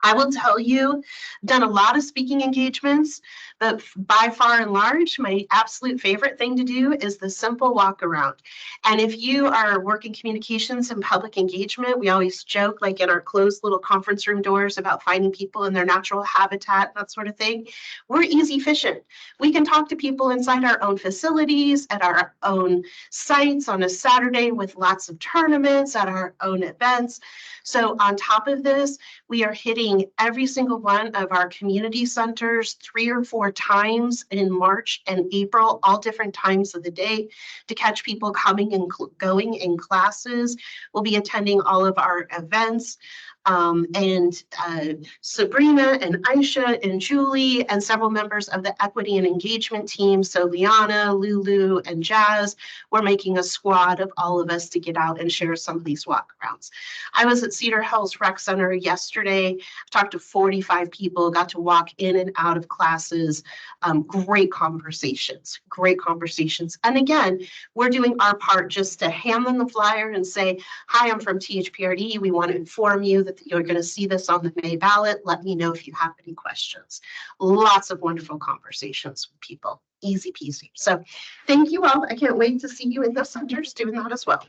I will tell you, done a lot of speaking engagements, but by far and large, my absolute favorite thing to do is the simple walk around. And if you are working communications and public engagement, we always joke, like in our closed little conference room doors, about finding people in their natural habitat, that sort of thing. We're easy fishing. We can talk to people inside our own facilities, at our own sites on a Saturday with lots of tournaments, at our own events. So on top of this, we are hitting every single one of our community centers 3 or 4 times in March and April, all different times of the day, to catch people coming and going in classes. We'll be attending all of our events. Sabrina and Aisha and Julie and several members of the equity and engagement team, so Liana, Lulu, and Jazz, we're making a squad of all of us to get out and share some of these walkarounds. I was at Cedar Hills Rec Center yesterday, talked to 45 people, got to walk in and out of classes. Great conversations. And again, we're doing our part just to hand them the flyer and say, hi, I'm from THPRD. We want to inform you that you're going to see this on the May ballot. Let me know if you have any questions. Lots of wonderful conversations with people. Easy peasy. So thank you all. I can't wait to see you in the centers doing that as well.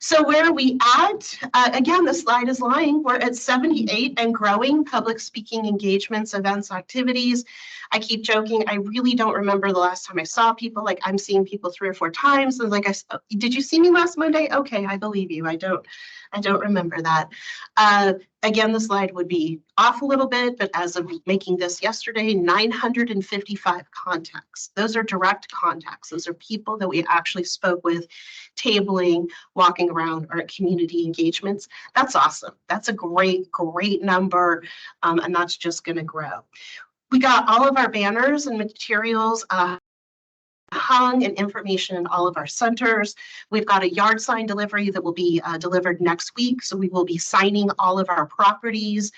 So where are we at? Again, the slide is lying. We're at 78 and growing public speaking engagements, events, activities. I keep joking. I really don't remember the last time I saw people. Like, I'm seeing people 3 or 4 times. And like, did you see me last Monday? Okay, I believe you. I don't remember that. Again, the slide would be off a little bit, but as of making this yesterday, 955 contacts. Those are direct contacts. Those are people that we actually spoke with, tabling, walking around, or at community engagements. That's awesome. That's a great number, and that's just going to grow. We got all of our banners and materials hung and information in all of our centers. We've got a yard sign delivery that will be delivered next week. So we will be signing all of our properties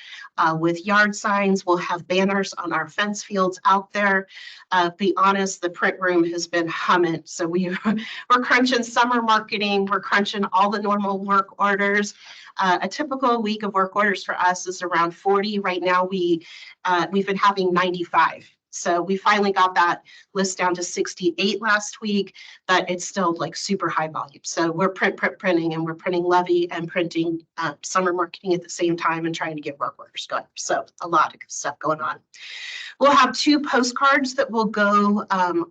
with yard signs. We'll have banners on our fence fields out there. Be honest, the print room has been humming. So we're crunching summer marketing. We're crunching all the normal work orders. A typical week of work orders for us is around 40. Right now, we've been having 95. So we finally got that list down to 68 last week, but it's still like super high volume. So we're printing, and we're printing levy and printing summer marketing at the same time and trying to get work orders going. So a lot of stuff going on. We'll have 2 postcards that will go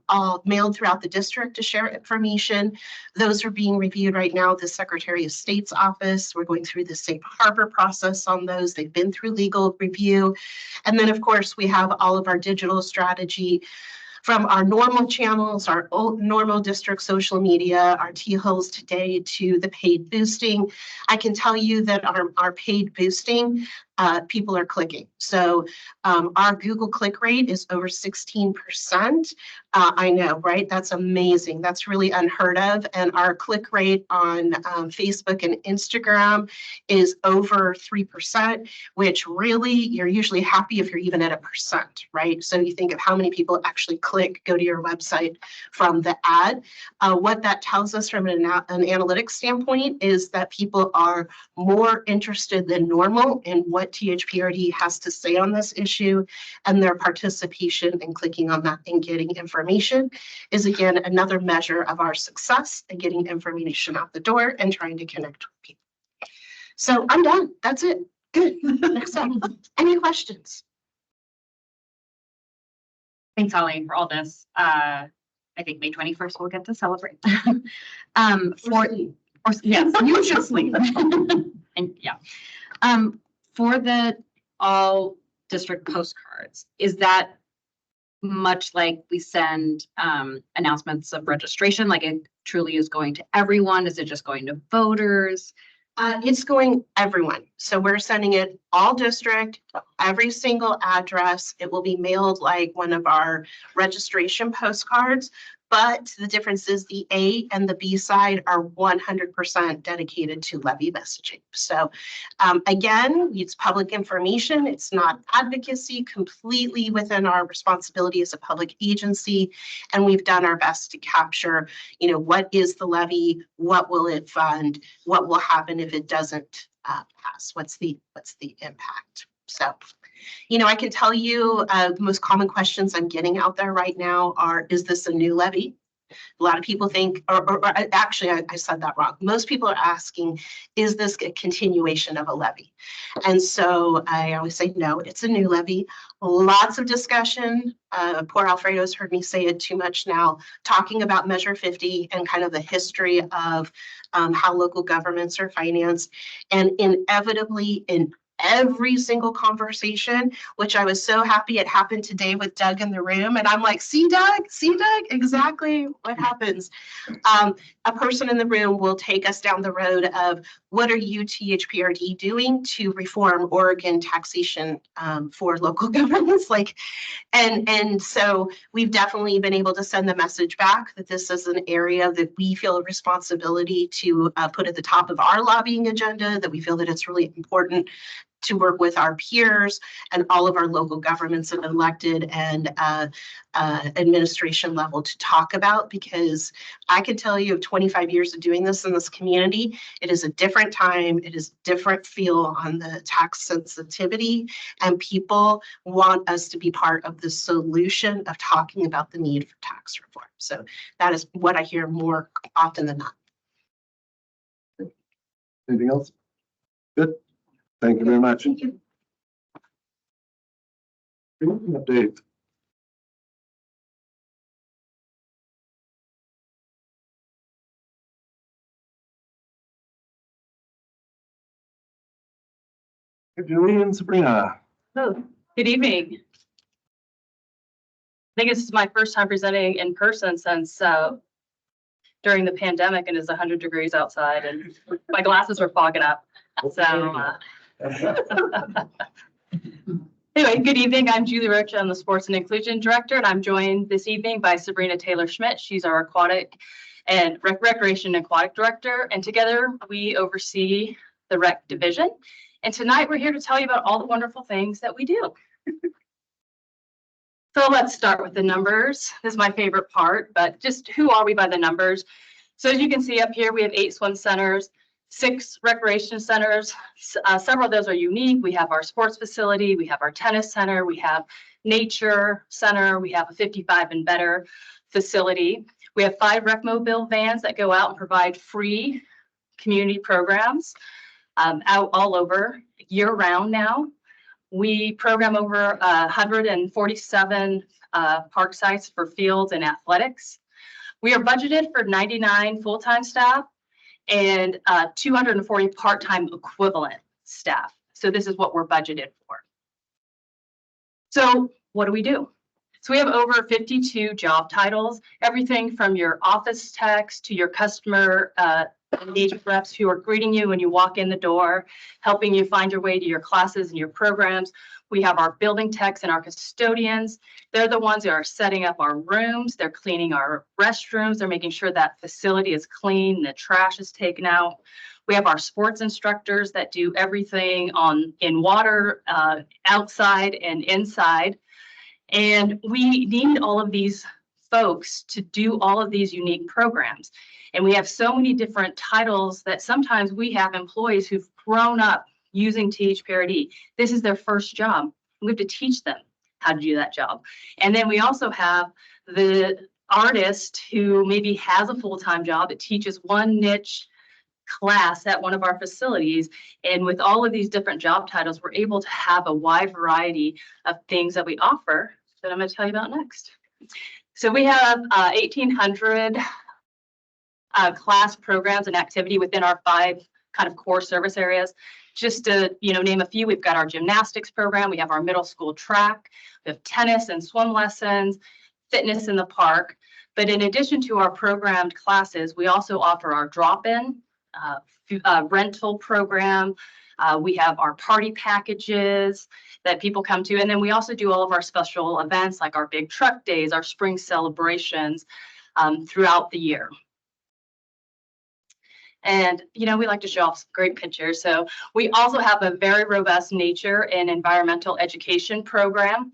all mailed throughout the district to share information. Those are being reviewed right now at the Secretary of State's office. We're going through the safe harbor process on those. They've been through legal review. And then, of course, we have all of our digital strategy from our normal channels, our normal district social media, our T-Hills Today, to the paid boosting. I can tell you that our paid boosting people are clicking. So our Google click rate is over 16%. I know, right? That's amazing. That's really unheard of. And our click rate on Facebook and Instagram is over 3%, which really you're usually happy if you're even at 1%, right? So you think of how many people actually click, go to your website from the ad. What that tells us from an analytics standpoint is that people are more interested than normal in what THPRD has to say on this issue, and their participation in clicking on that and getting information is again another measure of our success in getting information out the door and trying to connect with people. So I'm done. That's it. Good. Next up. Any questions? Thanks, Holly, for all this. I think May 21st we'll get to celebrate. Yes, you should sleep. And yeah. For the all district postcards, is that much like we send announcements of registration, like it truly is going to everyone? Is it just going to voters? It's going everyone. So we're sending it all district, every single address. It will be mailed like one of our registration postcards. But the difference is the A and the B side are 100% dedicated to levy messaging. So again, it's public information. It's not advocacy, completely within our responsibility as a public agency. And we've done our best to capture, what is the levy? What will it fund? What will happen if it doesn't pass? What's the impact? So, I can tell you the most common questions I'm getting out there right now are, is this a new levy? A lot of people think, or actually, I said that wrong. Most people are asking, is this a continuation of a levy? And so I always say, no, it's a new levy. Lots of discussion. Poor Alfredo's heard me say it too much now, talking about Measure 50 and kind of the history of how local governments are financed. And inevitably, in every single conversation, which I was so happy it happened today with Doug in the room. And I'm like, see, Doug, exactly what happens. A person in the room will take us down the road of, what are you, THPRD, doing to reform Oregon taxation for local governments? And so we've definitely been able to send the message back that this is an area that we feel a responsibility to put at the top of our lobbying agenda, that we feel that it's really important to work with our peers and all of our local governments and elected and administration level to talk about, because I can tell you of 25 years of doing this in this community, it is a different time, it is a different feel on the tax sensitivity, and people want us to be part of the solution of talking about the need for tax reform. So that is what I hear more often than not. Anything else? Good. Thank you very much. Thank you. Update. Julie and Sabrina. Oh, good evening. I think this is my first time presenting in person since during the pandemic, and it's 100 degrees outside and my glasses were fogging up. So anyway, good evening. I'm Julie Rocha. I'm the Sports and Inclusion Director, and I'm joined this evening by Sabrina Taylor-Schmidt. She's our Aquatic and Recreation and Aquatic Director, and together we oversee the Rec Division. And tonight we're here to tell you about all the wonderful things that we do. So let's start with the numbers. This is my favorite part, but just who are we by the numbers? So as you can see up here, we have 8 swim centers, 6 recreation centers. Several of those are unique. We have our sports facility, we have our tennis center, we have nature center, we have a 55 and better facility. We have 5 Recmobile vans that go out and provide free community programs out all over year round now. We program over 147 park sites for fields and athletics. We are budgeted for 99 full-time staff and 240 part-time equivalent staff. So this is what we're budgeted for. So what do we do? So we have over 52 job titles, everything from your office techs to your customer engagement reps who are greeting you when you walk in the door, helping you find your way to your classes and your programs. We have our building techs and our custodians. They're the ones who are setting up our rooms. They're cleaning our restrooms. They're making sure that facility is clean, the trash is taken out. We have our sports instructors that do everything in water, outside and inside. And we need all of these folks to do all of these unique programs. And we have so many different titles that sometimes we have employees who've grown up using THPRD. This is their first job. We have to teach them how to do that job. And then we also have the artist who maybe has a full-time job that teaches one niche class at one of our facilities. And with all of these different job titles, we're able to have a wide variety of things that we offer that I'm going to tell you about next. So we have 1,800 class programs and activity within our 5 kind of core service areas. Just to name a few, we've got our gymnastics program, we have our middle school track, we have tennis and swim lessons, fitness in the park. But in addition to our programmed classes, we also offer our drop-in rental program. We have our party packages that people come to. And then we also do all of our special events like our big truck days, our spring celebrations throughout the year. And, we like to show off some great pictures. So we also have a very robust nature and environmental education program.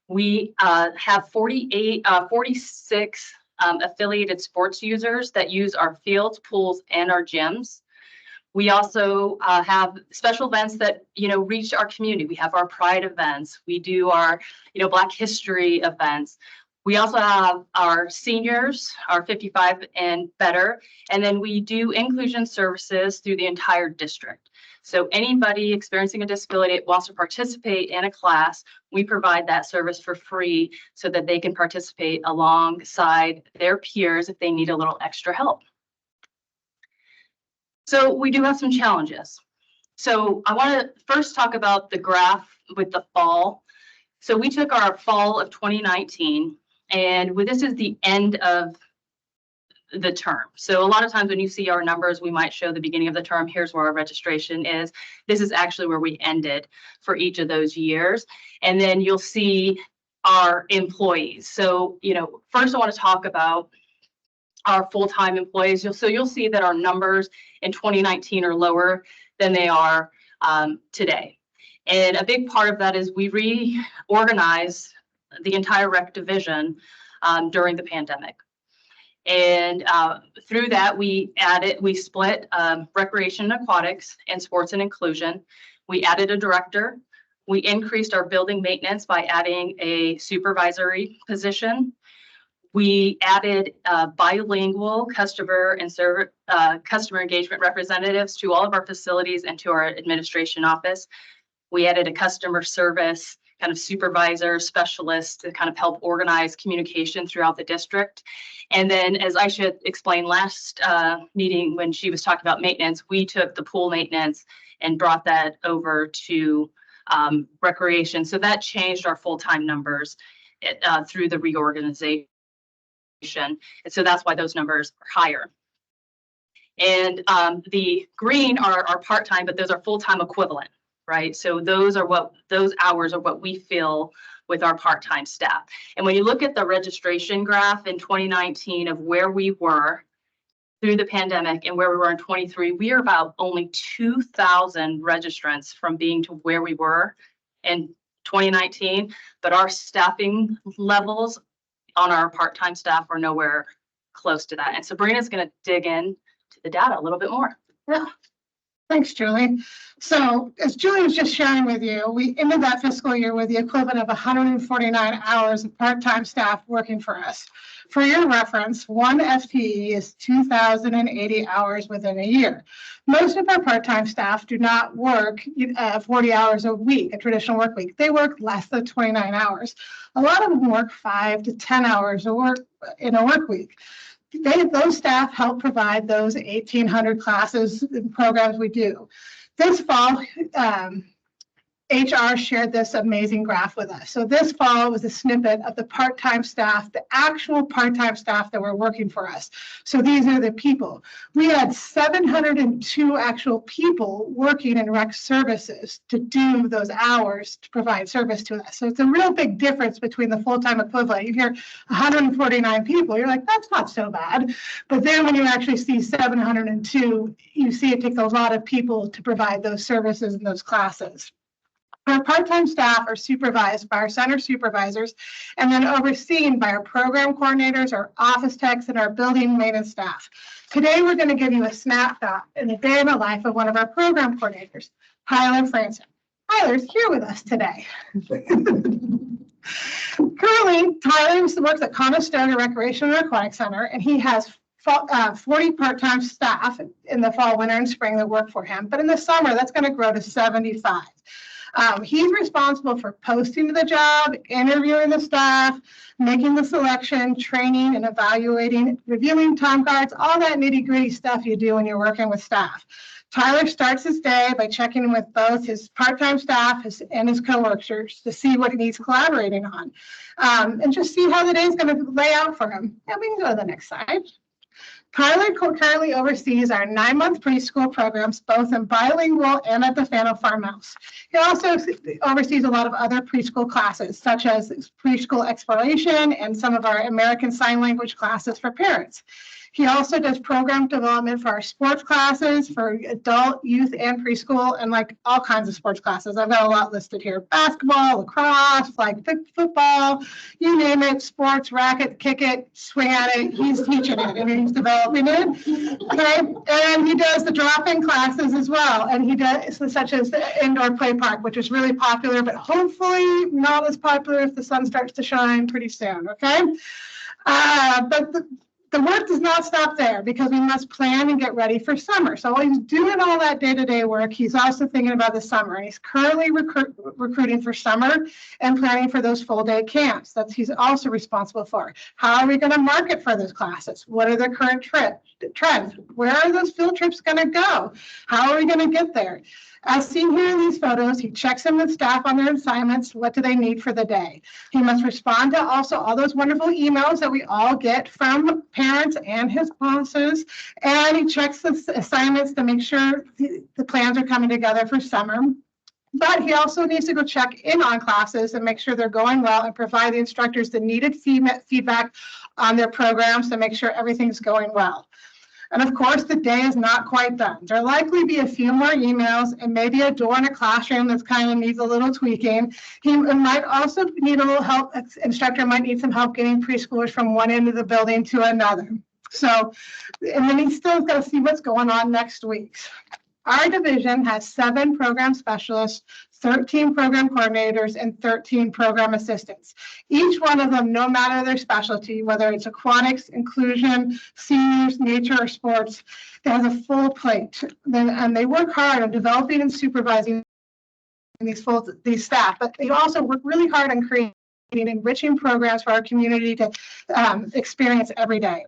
We have 46 affiliated sports users that use our fields, pools, and our gyms. We also have special events that, reach our community. We have our Pride events. We do our, Black History events. We also have our seniors, our 55 and better, and then we do inclusion services through the entire district. So anybody experiencing a disability that wants to participate in a class, we provide that service for free so that they can participate alongside their peers if they need a little extra help. So we do have some challenges. So I want to first talk about the graph with the fall. So we took our fall of 2019, and this is the end of the term. So a lot of times when you see our numbers, we might show the beginning of the term. Here's where our registration is. This is actually where we ended for each of those years. And then you'll see our employees. So, first I want to talk about our full-time employees. You'll see that our numbers in 2019 are lower than they are today. And a big part of that is we reorganized the entire rec division during the pandemic. And through that, we split recreation and aquatics and sports and inclusion. We added a director. We increased our building maintenance by adding a supervisory position. We added bilingual customer engagement representatives to all of our facilities and to our administration office. We added a customer service kind of supervisor specialist to kind of help organize communication throughout the district. And then, as Aisha explained last meeting when she was talking about maintenance, we took the pool maintenance and brought that over to recreation. So that changed our full-time numbers through the reorganization. And so that's why those numbers are higher. And the green are part-time, but those are full-time equivalent, right? So those hours are what we fill with our part-time staff. And when you look at the registration graph in 2019 of where we were through the pandemic and where we were in 23, we are about only 2,000 registrants from being to where we were in 2019, but our staffing levels on our part-time staff are nowhere close to that. And Sabrina's going to dig in to the data a little bit more. Yeah. Thanks, Julie. So as Julie was just sharing with you, we ended that fiscal year with the equivalent of 149 hours of part-time staff working for us. For your reference, one FTE is 2,080 hours within a year. Most of our part-time staff do not work 40 hours a week, a traditional work week. They work less than 29 hours. A lot of them work 5 to 10 hours of work in a work week. Those staff help provide those 1,800 classes and programs we do. This fall, HR shared this amazing graph with us. So this fall was a snippet of the part-time staff, the actual part-time staff that were working for us. So these are the people. We had 702 actual people working in rec services to do those hours to provide service to us. So it's a real big difference between the full-time equivalent. You hear 149 people, you're like, that's not so bad. But then when you actually see 702, you see it takes a lot of people to provide those services in those classes. Our part-time staff are supervised by our center supervisors and then overseen by our program coordinators, our office techs, and our building maintenance staff. Today, we're going to give you a snapshot in the day in the life of one of our program coordinators, Tyler Franson. Tyler's here with us today. Currently, Tyler works at Conestoga Recreation and Aquatic Center, and he has 40 part-time staff in the fall, winter, and spring that work for him. But in the summer, that's going to grow to 75. He's responsible for posting to the job, interviewing the staff, making the selection, training and evaluating, reviewing time cards, all that nitty-gritty stuff you do when you're working with staff. Tyler starts his day by checking in with both his part-time staff and his coworkers to see what he's collaborating on, and just see how the day is going to lay out for him. And we can go to the next slide. Tyler currently oversees our 9-month preschool programs, both in bilingual and at the Fano Farmhouse. He also oversees a lot of other preschool classes, such as preschool exploration and some of our American Sign Language classes for parents. He also does program development for our sports classes, for adult, youth, and preschool, and like all kinds of sports classes. I've got a lot listed here. Basketball, lacrosse, flag football, you name it, sports, racket, kick it, swing at it. He's teaching it and he's developing it. Okay, and he does the drop-in classes as well. And he does such as the indoor play park, which is really popular, but hopefully not as popular if the sun starts to shine pretty soon, okay? But the work does not stop there because we must plan and get ready for summer. So while he's doing all that day-to-day work, he's also thinking about the summer. And he's currently recruiting for summer and planning for those full-day camps that he's also responsible for. How are we going to market for those classes? What are the current trends? Where are those field trips going to go? How are we going to get there? As seen here in these photos, he checks in with staff on their assignments. What do they need for the day? He must respond to also all those wonderful emails that we all get from parents and his bosses. And he checks the assignments to make sure the plans are coming together for summer. But he also needs to go check in on classes and make sure they're going well and provide the instructors the needed feedback on their programs to make sure everything's going well. And of course, the day is not quite done. There'll likely be a few more emails and maybe a door in a classroom that kind of needs a little tweaking. He might also need a little help. Instructor might need some help getting preschoolers from one end of the building to another. So, and then he's still got to see what's going on next week. Our division has 7 program specialists, 13 program coordinators, and 13 program assistants. Each one of them, no matter their specialty, whether it's aquatics, inclusion, seniors, nature, or sports, they have a full plate. And they work hard on developing and supervising these staff, but they also work really hard on creating enriching programs for our community to experience every day.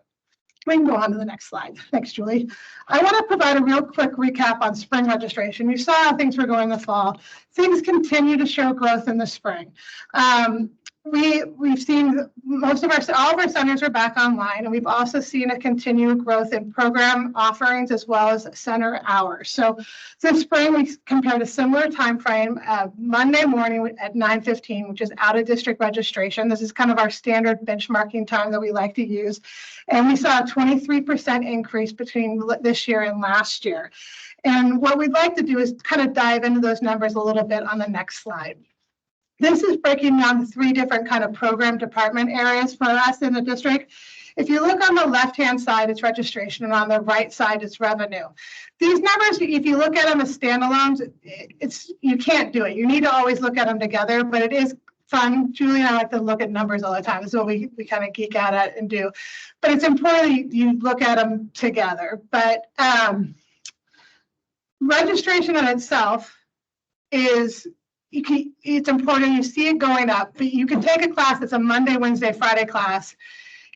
We can go on to the next slide. Thanks, Julie. I want to provide a real quick recap on spring registration. You saw how things were going this fall. Things continue to show growth in the spring. We've seen all of our centers are back online, and we've also seen a continued growth in program offerings as well as center hours. So this spring, we compared a similar time frame Monday morning at 9:15, which is out of district registration. This is kind of our standard benchmarking time that we like to use. And we saw a 23% increase between this year and last year. And what we'd like to do is kind of dive into those numbers a little bit on the next slide. This is breaking down the 3 different kind of program department areas for us in the district. If you look on the left-hand side, it's registration, and on the right side, it's revenue. These numbers, if you look at them as standalones, you can't do it. You need to always look at them together, but it is fun. Julie and I like to look at numbers all the time. That's what we kind of geek out at and do. But it's important you look at them together. But registration in itself is... it's important. You see it going up, but you can take a class that's a Monday, Wednesday, Friday class.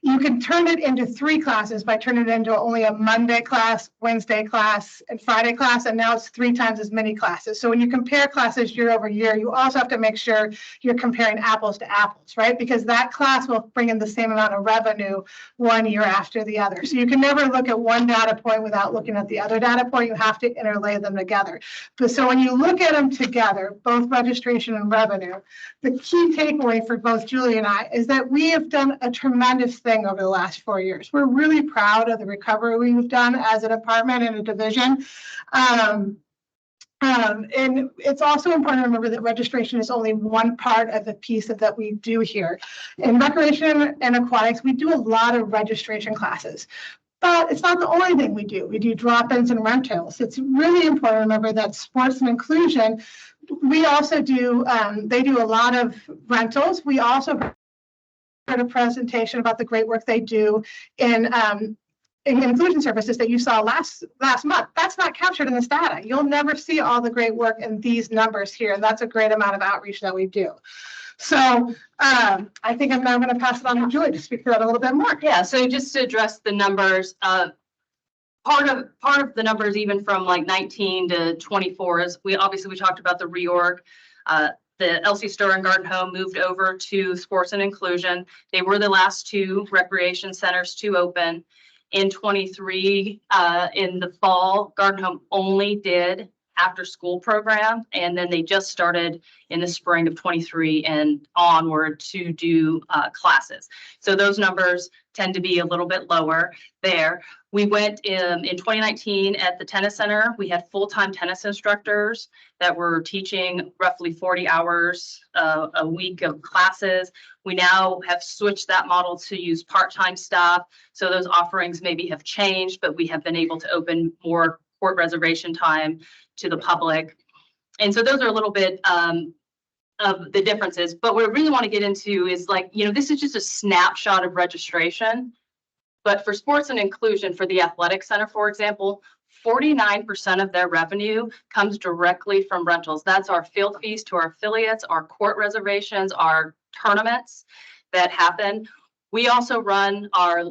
You can turn it into 3 classes by turning it into only a Monday class, Wednesday class, and Friday class, and now it's 3 times as many classes. So when you compare classes year over year, you also have to make sure you're comparing apples to apples, right? Because that class will bring in the same amount of revenue one year after the other. So you can never look at one data point without looking at the other data point. You have to interlay them together. But so when you look at them together, both registration and revenue, the key takeaway for both Julie and I is that we have done a tremendous thing over the last 4 years. We're really proud of the recovery we've done as a department and a division. And it's also important to remember that registration is only one part of the piece that we do here. In recreation and aquatics, we do a lot of registration classes. But it's not the only thing we do. We do drop-ins and rentals. It's really important to remember that sports and inclusion, we also do, they do a lot of rentals. We also heard a presentation about the great work they do in inclusion services that you saw last month. That's not captured in this data. You'll never see all the great work in these numbers here. And that's a great amount of outreach that we do. So I think I'm now going to pass it on to Julie to speak to that a little bit more. Yeah, so just to address the numbers, part of the numbers even from like 19 to 24 is we talked about the reorg. The LC Stir and Garden Home moved over to sports and inclusion. They were the last 2 recreation centers to open. In 23, in the fall, Garden Home only did after school program, and then they just started in the spring of 23 and onward to do classes. So those numbers tend to be a little bit lower there. We went in 2019 at the tennis center. We had full-time tennis instructors that were teaching roughly 40 hours a week of classes. We now have switched that model to use part-time staff. So those offerings maybe have changed, but we have been able to open more court reservation time to the public. And so those are a little bit of the differences. But what I really want to get into is this is just a snapshot of registration. But for sports and inclusion, for the athletic center, for example, 49% of their revenue comes directly from rentals. That's our field fees to our affiliates, our court reservations, our tournaments that happen. We also run our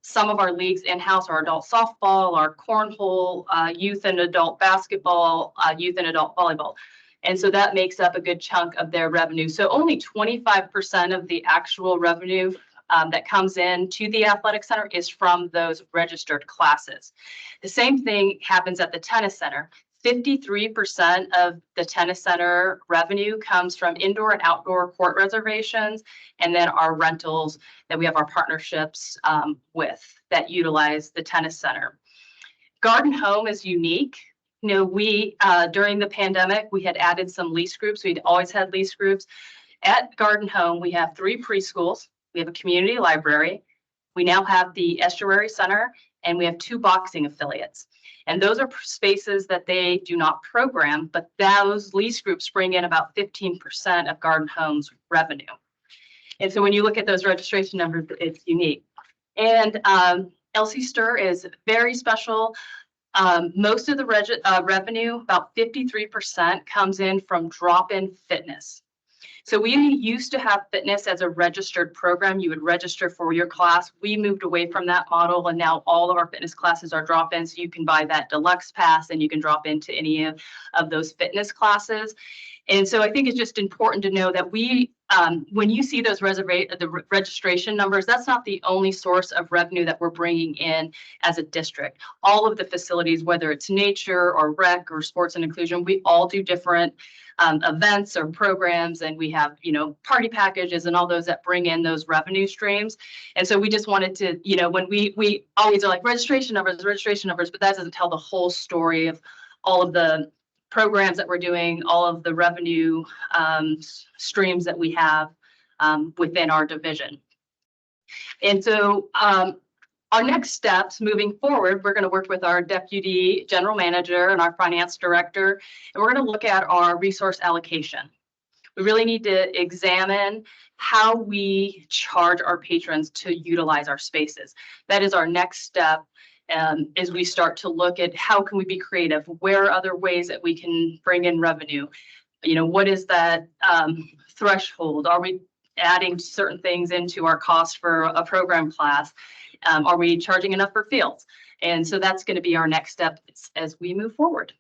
some of our leagues in-house, our adult softball, our cornhole, youth and adult basketball, youth and adult volleyball. And so that makes up a good chunk of their revenue. So only 25% of the actual revenue that comes in to the athletic center is from those registered classes. The same thing happens at the tennis center. 53% of the tennis center revenue comes from indoor and outdoor court reservations, and then our rentals that we have our partnerships with that utilize the tennis center. Garden Home is unique. We during the pandemic, we had added some lease groups. We'd always had lease groups. At Garden Home, we have 3 preschools. We have a community library. We now have the Estuary Center, and we have 2 boxing affiliates. And those are spaces that they do not program, but those lease groups bring in about 15% of Garden Home's revenue. And so when you look at those registration numbers, it's unique. And LC Stir is very special. Most of the revenue, about 53%, comes in from drop-in fitness. So we used to have fitness as a registered program. You would register for your class. We moved away from that model, and now all of our fitness classes are drop-ins. So you can buy that deluxe pass and you can drop into any of those fitness classes. And so I think it's just important to know that when you see those the registration numbers, that's not the only source of revenue that we're bringing in as a district. All of the facilities, whether it's nature or rec or sports and inclusion, we all do different events or programs, and we have, party packages and all those that bring in those revenue streams. And so we just wanted to, when we always are like registration numbers, but that doesn't tell the whole story of all of the programs that we're doing, all of the revenue streams that we have within our division. And so our next steps moving forward, we're going to work with our deputy general manager and our finance director, and we're going to look at our resource allocation. We really need to examine how we charge our patrons to utilize our spaces. That is our next step. As we start to look at how can we be creative, where are other ways that we can bring in revenue? What is that threshold? Are we adding certain things into our cost for a program class? Are we charging enough for fields? And so that's going to be our next step as we move forward.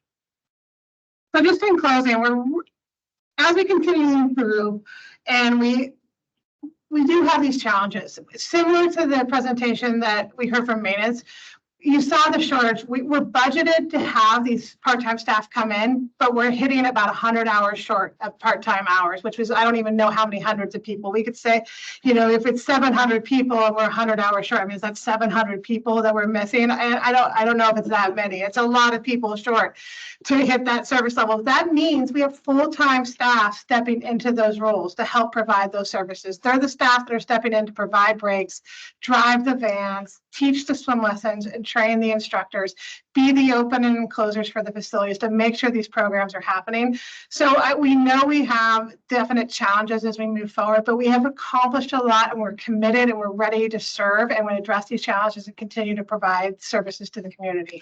So just in closing, as we continue to improve, and we do have these challenges, similar to the presentation that we heard from maintenance. You saw the shortage. We're budgeted to have these part-time staff come in, but we're hitting about 100 hours short of part-time hours, which was, I don't even know how many hundreds of people. We could say, you know, if it's 700 people and we're 100 hours short, I mean, is that 700 people that we're missing? And I don't know if it's that many. It's a lot of people short to hit that service level. That means we have full-time staff stepping into those roles to help provide those services. They're the staff that are stepping in to provide breaks, drive the vans, teach the swim lessons, and train the instructors, be the opening and closers for the facilities to make sure these programs are happening. So we know we have definite challenges as we move forward, but we have accomplished a lot and we're committed and we're ready to serve and we address these challenges and continue to provide services to the community.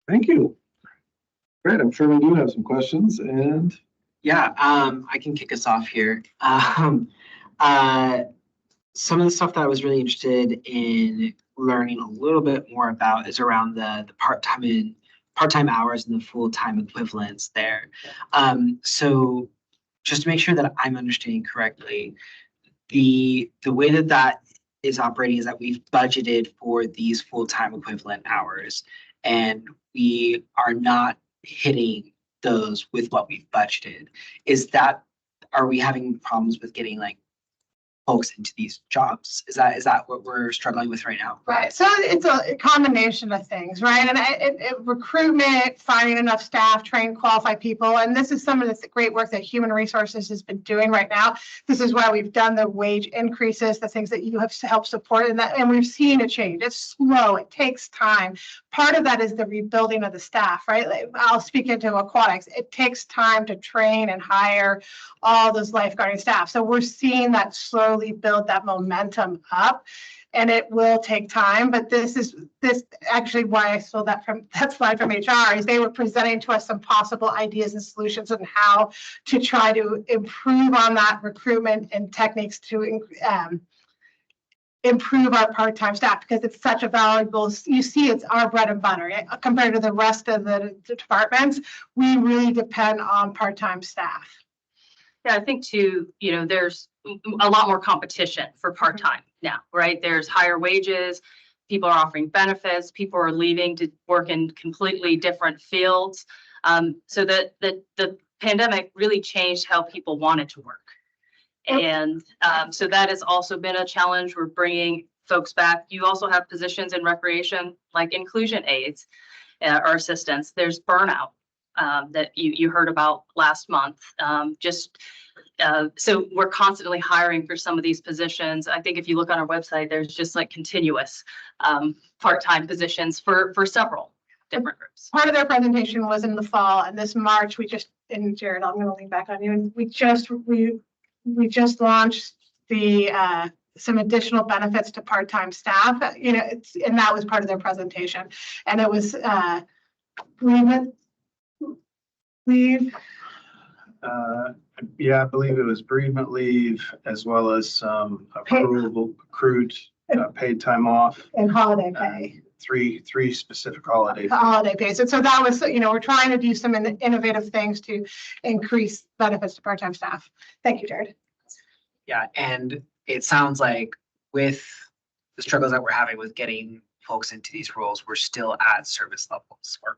Thank you. Great, I'm sure we do have some questions and. Yeah, I can kick us off here. Some of the stuff that I was really interested in learning a little bit more about is around the part-time hours and the full-time equivalents there. So just to make sure that I'm understanding correctly, the way that is operating is that we've budgeted for these full-time equivalent hours and we are not hitting those with what we've budgeted. Are we having problems with getting like folks into these jobs? Is that what we're struggling with right now? Right. So it's a combination of things, right? And recruitment, finding enough staff, train, qualified people. And this is some of the great work that Human Resources has been doing right now. This is why we've done the wage increases, the things that you have helped support, and we've seen a change. It's slow. It takes time. Part of that is the rebuilding of the staff, right? Like, I'll speak into aquatics. It takes time to train and hire all those lifeguarding staff. So we're seeing that slowly build that momentum up, and it will take time. But this actually why I stole that slide from HR is they were presenting to us some possible ideas and solutions on how to try to improve on that recruitment and techniques to improve our part-time staff, because it's such a valuable, you see, it's our bread and butter compared to the rest of the departments. We really depend on part-time staff. Yeah, I think too, you know, there's a lot more competition for part-time now, right? There's higher wages, people are offering benefits, people are leaving to work in completely different fields. So that the pandemic really changed how people wanted to work. And so that has also been a challenge. We're bringing folks back. You also have positions in recreation, like inclusion aides or assistants. There's burnout that you heard about last month. So we're constantly hiring for some of these positions. I think if you look on our website, there's just like continuous part-time positions for several different groups. Part of their presentation was in the fall, and this March and Jared, I'm going to lean back on you. And we just launched some additional benefits to part-time staff. You know, and that was part of their presentation, and it was leave. Yeah, I believe it was bereavement leave as well as some accrued paid time off And holiday pay. Three specific holidays. Holiday pay. So that was, you know, we're trying to do some innovative things to increase benefits to part-time staff. Thank you, Jared. Yeah, and it sounds like with the struggles that we're having with getting folks into these roles, we're still at service levels or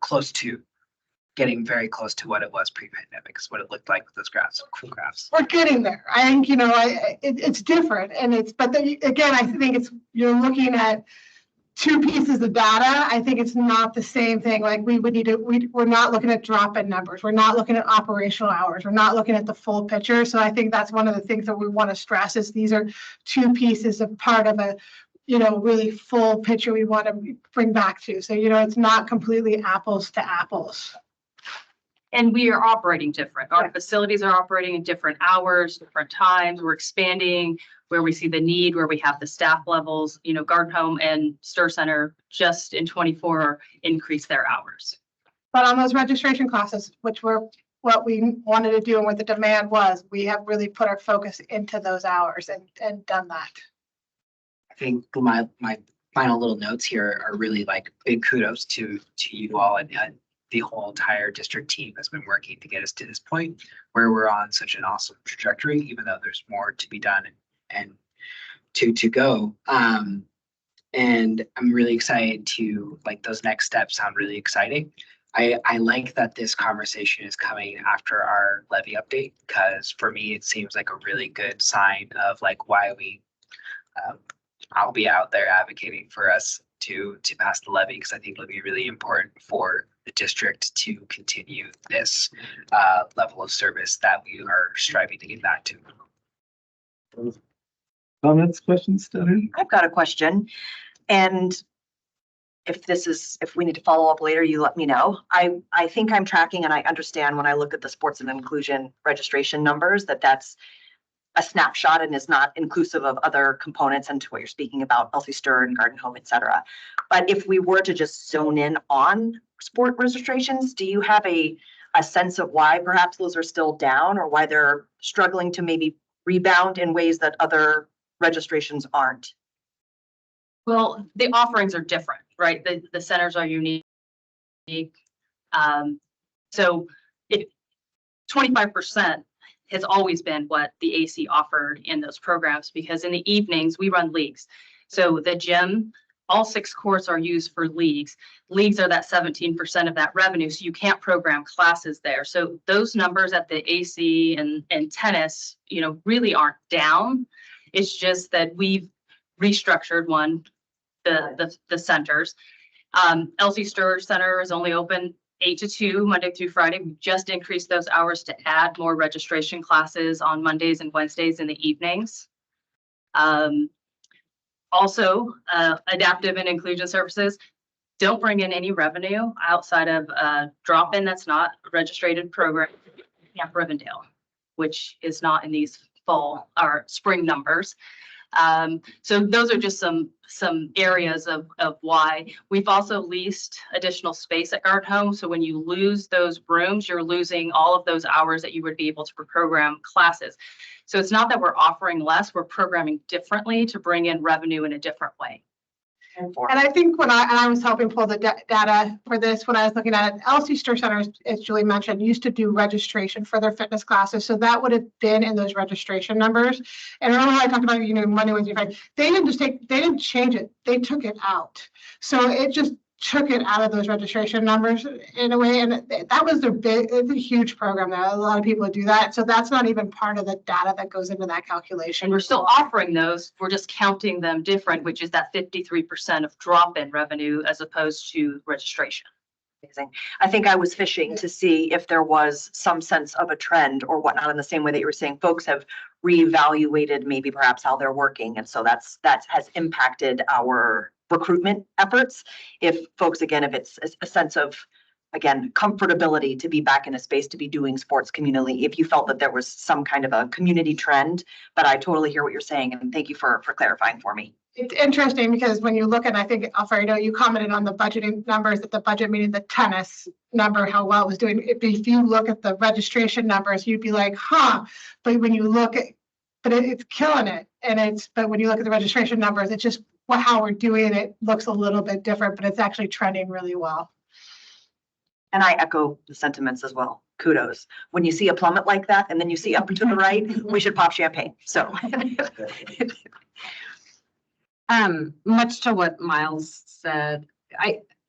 getting very close to what it was pre-pandemic, is what it looked like with those graphs, cool graphs. We're getting there. I think, you know, it's different, and but then, again, I think you're looking at two pieces of data. I think it's not the same thing. Like we're not looking at drop-in numbers. We're not looking at operational hours. We're not looking at the full picture. So I think that's one of the things that we want to stress is these are two pieces of part of a, you know, really full picture we want to bring back to. So, you know, it's not completely apples to apples. And we are operating different. Our facilities are operating in different hours, different times. We're expanding where we see the need, where we have the staff levels. You know, Garden Home and Stir Center just in 24 increased their hours. But on those registration classes, which we're what we wanted to do and what the demand was, we have really put our focus into those hours and done that. I think my final little notes here are really like big kudos to you all and the whole entire district team has been working to get us to this point where we're on such an awesome trajectory, even though there's more to be done and to go. And I'm really excited to, like, those next steps sound really exciting. I like that this conversation is coming after our levy update, because for me, it seems like a really good sign of like why I'll be out there advocating for us to pass the levy, because I think it'll be really important for the district to continue this level of service that we are striving to get back to. Comments, questions, Stephanie? I've got a question. And if we need to follow up later, you let me know. I think I'm tracking and I understand when I look at the sports and inclusion registration numbers that that's a snapshot and is not inclusive of other components and to what you're speaking about, Elsie Stir and Garden Home, et cetera. But if we were to just zone in on sport registrations, do you have a sense of why perhaps those are still down or why they're struggling to maybe rebound in ways that other registrations aren't? Well, the offerings are different, right? The centers are unique. So 25% has always been what the AC offered in those programs, because in the evenings we run leagues. So the gym, all 6 courts are used for leagues. Leagues are that 17% of that revenue, so you can't program classes there. So those numbers at the AC and tennis, really aren't down. It's just that we've restructured the centers. Elsie Stir Center is only open 8 to 2 Monday through Friday. We just increased those hours to add more registration classes on Mondays and Wednesdays in the evenings. Also, adaptive and inclusion services don't bring in any revenue outside of drop-in that's not a registered program, Camp Rivendell, which is not in these fall or spring numbers. So those are just some areas of why. We've also leased additional space at Garden Home. So when you lose those rooms, you're losing all of those hours that you would be able to program classes. So it's not that we're offering less, we're programming differently to bring in revenue in a different way. And I think when I was helping pull the data for this, when I was looking at it, Elsie Stir Center, as Julie mentioned, used to do registration for their fitness classes. So that would have been in those registration numbers. And remember how I talked about, Monday, Wednesday, Friday, they didn't change it. They took it out. So it just took it out of those registration numbers in a way. And that was it's a huge program there. A lot of people do that. So that's not even part of the data that goes into that calculation. And we're still offering those. We're just counting them different, which is that 53% of drop-in revenue as opposed to registration. Amazing. I think I was fishing to see if there was some sense of a trend or whatnot, in the same way that you were saying folks have reevaluated maybe perhaps how they're working. And so that has impacted our recruitment efforts. If folks, again, if it's a sense of, again, comfortability to be back in a space to be doing sports communally, if you felt that there was some kind of a community trend, but I totally hear what you're saying. And thank you for clarifying for me. It's interesting because when you look at, I think, Alfredo, you commented on the budgeting numbers at the budget meeting, the tennis number, how well it was doing. If you look at the registration numbers, you'd be like, huh, but when you look at, but it's killing it. But when you look at the registration numbers, it's just how we're doing it looks a little bit different, but it's actually trending really well. And I echo the sentiments as well. Kudos. When you see a plummet like that, and then you see up to the right, we should pop champagne. So. Much to what Miles said,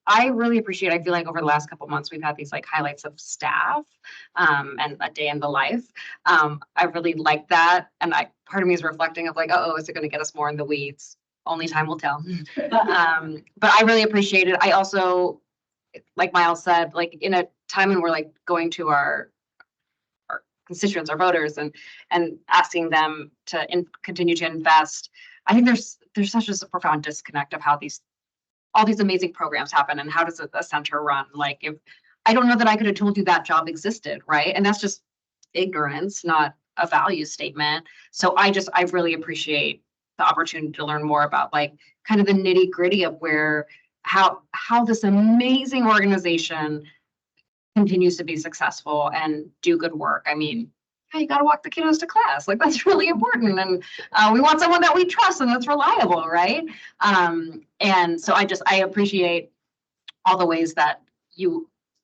I really appreciate, I feel like over the last couple of months, we've had these like highlights of staff and a day in the life. I really like that. And part of me is reflecting of like, oh, is it going to get us more in the weeds? Only time will tell. But I really appreciate it. I also, like Miles said, like in a time when we're like going to our constituents, our voters, and asking them to continue to invest, I think there's such a profound disconnect of how all these amazing programs happen and how does a center run. Like, if I don't know that I could have told you that job existed, right? And that's just ignorance, not a value statement. So I really appreciate the opportunity to learn more about like kind of the nitty gritty of how this amazing organization continues to be successful and do good work. I mean, yeah, you gotta walk the kiddos to class. Like, that's really important. And we want someone that we trust and that's reliable, right? And so I appreciate all the ways that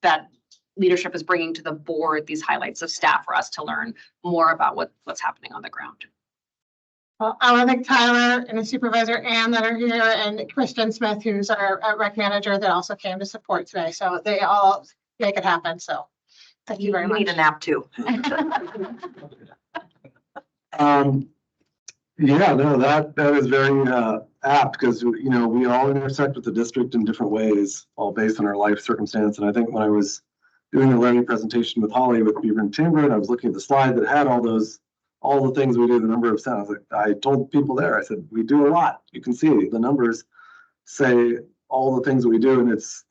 that leadership is bringing to the board these highlights of staff for us to learn more about what's happening on the ground. Well, I want to thank Tyler and his supervisor Ann that are here, and Kristen Smith, who's our rec manager that also came to support today. So they all make it happen. So thank you very much. Need a nap too. Yeah, no, that is very apt because, you know, we all intersect with the district in different ways, all based on our life circumstance. And I think when I was doing the learning presentation with Holly with Beaver and Timber, and I was looking at the slide that had all the things we do, the number of sounds. I told people there, I said, we do a lot. You can see the numbers say all the things that we do, and it's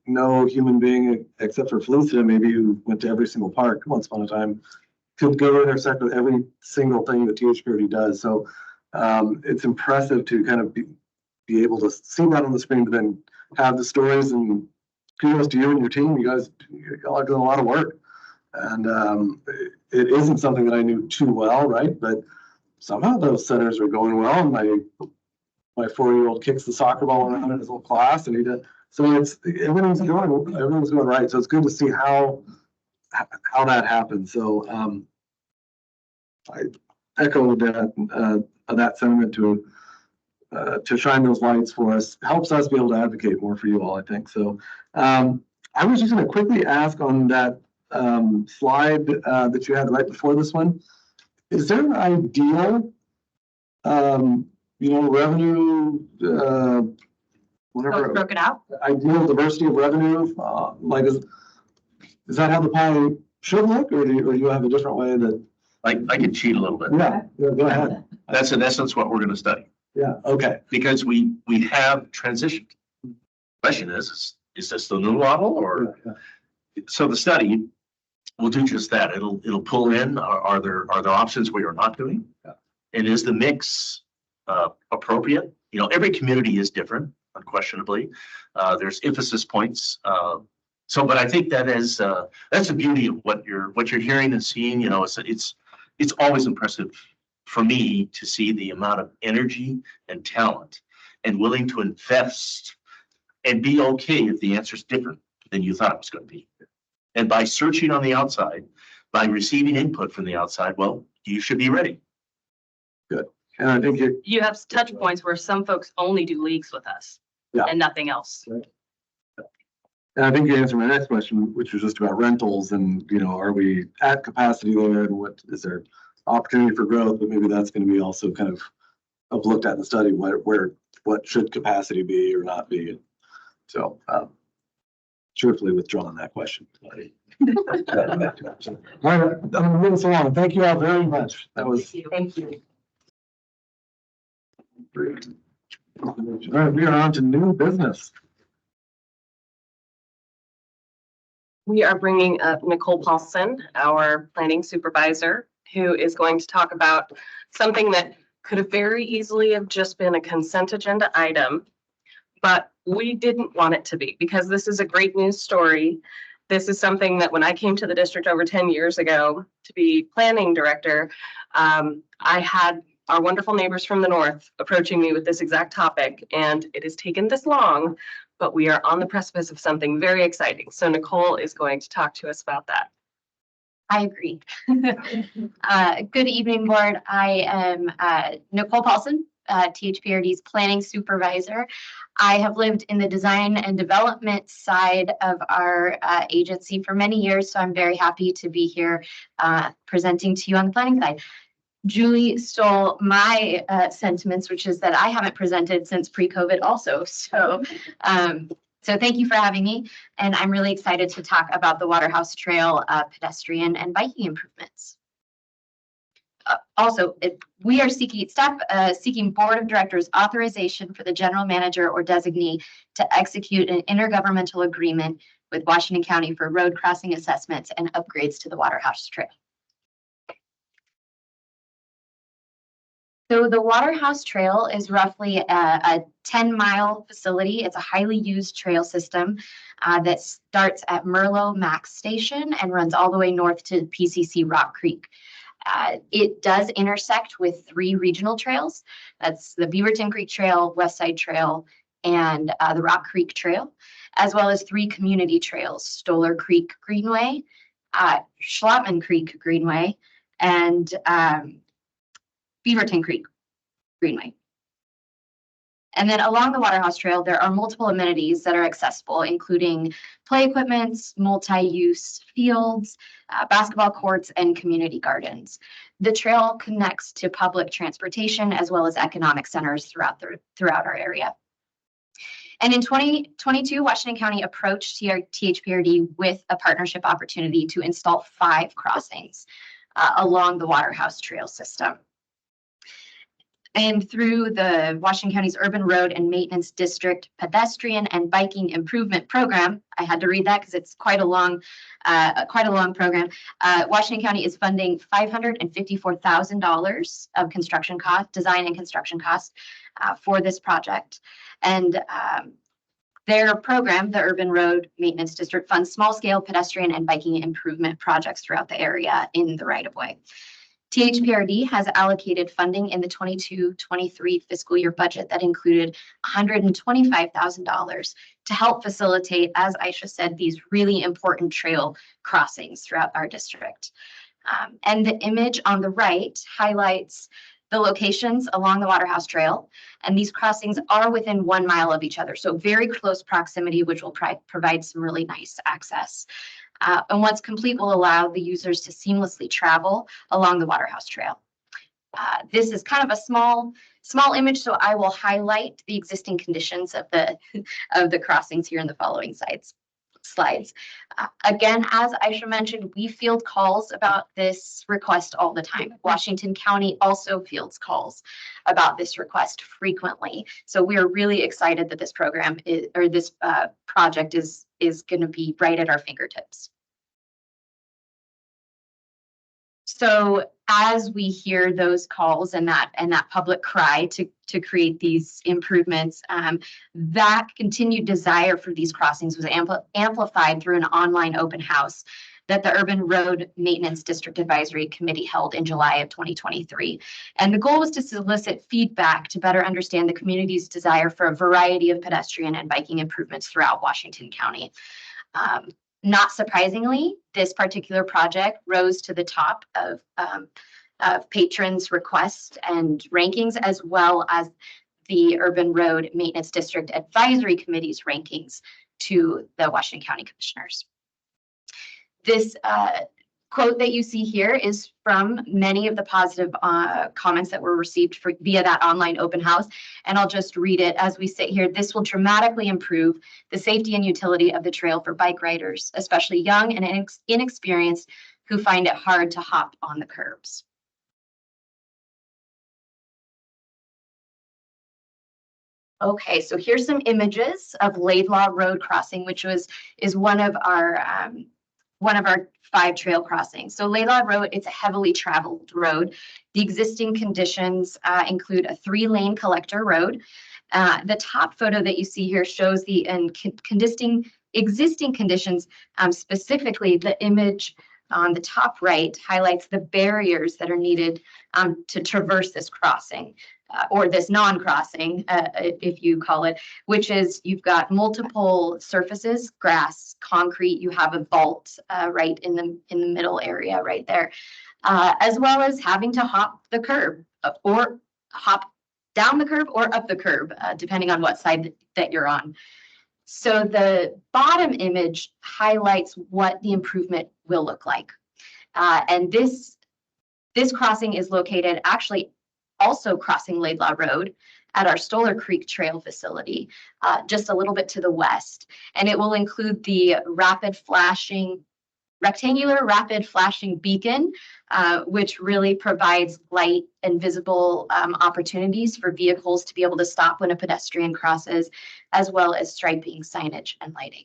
no human being except for Felicity, maybe who went to every single park once upon a time, could go intersect with every single thing that THPRD does. So it's impressive to kind of be able to see that on the screen, but then have the stories, and kudos to you and your team. You guys are doing a lot of work. And it isn't something that I knew too well, right? But somehow those centers are going well. And my 4-year-old kicks the soccer ball around in his little class, and he did. So everything's going right. So it's good to see how that happens. So I echo that sentiment to shine those lights for us. Helps us be able to advocate more for you all, I think. So I was just going to quickly ask on that slide that you had right before this one. Is there an ideal, revenue, whatever, Broken out? ideal diversity of revenue? Like, is that how the pie should look, or do you have a different way that? I can cheat a little bit. Yeah, go ahead. That's in essence what we're going to study. Yeah, okay. Because we have transitioned. Question is this the new model or? So the study will do just that. It'll pull in, are there options we are not doing? Yeah. And is the mix appropriate? You know, every community is different, unquestionably. There's emphasis points. But I think that's the beauty of what you're hearing and seeing. You know, it's always impressive for me to see the amount of energy and talent and willing to invest and be okay if the answer is different than you thought it was going to be. And by searching on the outside, by receiving input from the outside, well, you should be ready. Good. And I think You have touch points where some folks only do leagues with us and nothing else. Right. And I think you answered my next question, which was just about rentals and, are we at capacity there, and what is there opportunity for growth? But maybe that's going to be also kind of looked at in the study, what should capacity be or not be. So cheerfully withdrawing that question. All right, I'm moving so on. Thank you all very much. That was. Thank you. Great. All right, we are on to new business. We are bringing up Nicole Paulson, our planning supervisor, who is going to talk about something that could have very easily have just been a consent agenda item, but we didn't want it to be, because this is a great news story. This is something that when I came to the district over 10 years ago to be planning director, I had our wonderful neighbors from the north approaching me with this exact topic, and it has taken this long, but we are on the precipice of something very exciting. So Nicole is going to talk to us about that. I agree. Good evening, board. I am Nicole Paulson, THPRD's planning supervisor. I have lived in the design and development side of our agency for many years, so I'm very happy to be here presenting to you on the planning side. Julie stole my sentiments, which is that I haven't presented since pre-COVID also. So thank you for having me. And I'm really excited to talk about the Waterhouse Trail pedestrian and biking improvements. We are seeking board of directors authorization for the general manager or designee to execute an intergovernmental agreement with Washington County for road crossing assessments and upgrades to the Waterhouse Trail. So the Waterhouse Trail is roughly a 10-mile facility. It's a highly used trail system that starts at Merlot Max Station and runs all the way north to PCC Rock Creek. It does intersect with 3 regional trails. That's the Beaverton Creek Trail, West Side Trail, and the Rock Creek Trail, as well as 3 community trails, Stoller Creek Greenway, Schlotman Creek Greenway, and Beaverton Creek Greenway. And then along the Waterhouse Trail, there are multiple amenities that are accessible, including play equipments, multi-use fields, basketball courts, and community gardens. The trail connects to public transportation as well as economic centers throughout our area. And in 2022, Washington County approached THPRD with a partnership opportunity to install 5 crossings along the Waterhouse Trail system. And through the Washington County's Urban Road and Maintenance District Pedestrian and Biking Improvement Program, I had to read that because it's quite a long program. Washington County is funding $554,000 of construction cost, design and construction costs for this project. And their program, the Urban Road Maintenance District, funds small-scale pedestrian and biking improvement projects throughout the area in the right-of-way. THPRD has allocated funding in the 22-23 fiscal year budget that included $125,000 to help facilitate, as Aisha said, these really important trail crossings throughout our district. And the image on the right highlights the locations along the Waterhouse Trail, and these crossings are within 1 mile of each other, so very close proximity, which will provide some really nice access. And once complete, will allow the users to seamlessly travel along the Waterhouse Trail. This is kind of a small image, so I will highlight the existing conditions of the crossings here in the following slides. Again, as Aisha mentioned, we field calls about this request all the time. Washington County also fields calls about this request frequently. So we are really excited that this program this project is going to be right at our fingertips. So as we hear those calls and that public cry to create these improvements, that continued desire for these crossings was amplified through an online open house that the Urban Road Maintenance District Advisory Committee held in July of 2023. And the goal was to solicit feedback to better understand the community's desire for a variety of pedestrian and biking improvements throughout Washington County. Not surprisingly, this particular project rose to the top of patrons' requests and rankings, as well as the Urban Road Maintenance District Advisory Committee's rankings to the Washington County Commissioners. This quote that you see here is from many of the positive comments that were received via that online open house. And I'll just read it as we sit here. This will dramatically improve the safety and utility of the trail for bike riders, especially young and inexperienced who find it hard to hop on the curbs. Okay, so here's some images of Laidlaw Road crossing, which is one of our 5 trail crossings. So Laidlaw Road, it's a heavily traveled road. The existing conditions include a 3-lane collector road. The top photo that you see here shows the existing conditions. Specifically, the image on the top right highlights the barriers that are needed to traverse this crossing. Or this non-crossing, if you call it, which is you've got multiple surfaces, grass, concrete, you have a vault right in the middle area right there, as well as having to hop the curb or hop down the curb or up the curb, depending on what side that you're on. So the bottom image highlights what the improvement will look like. And this crossing is located actually also crossing Laidlaw Road at our Stoller Creek Trail facility, just a little bit to the west. And it will include the rectangular rapid flashing beacon, which really provides light and visible opportunities for vehicles to be able to stop when a pedestrian crosses, as well as striping, signage, and lighting.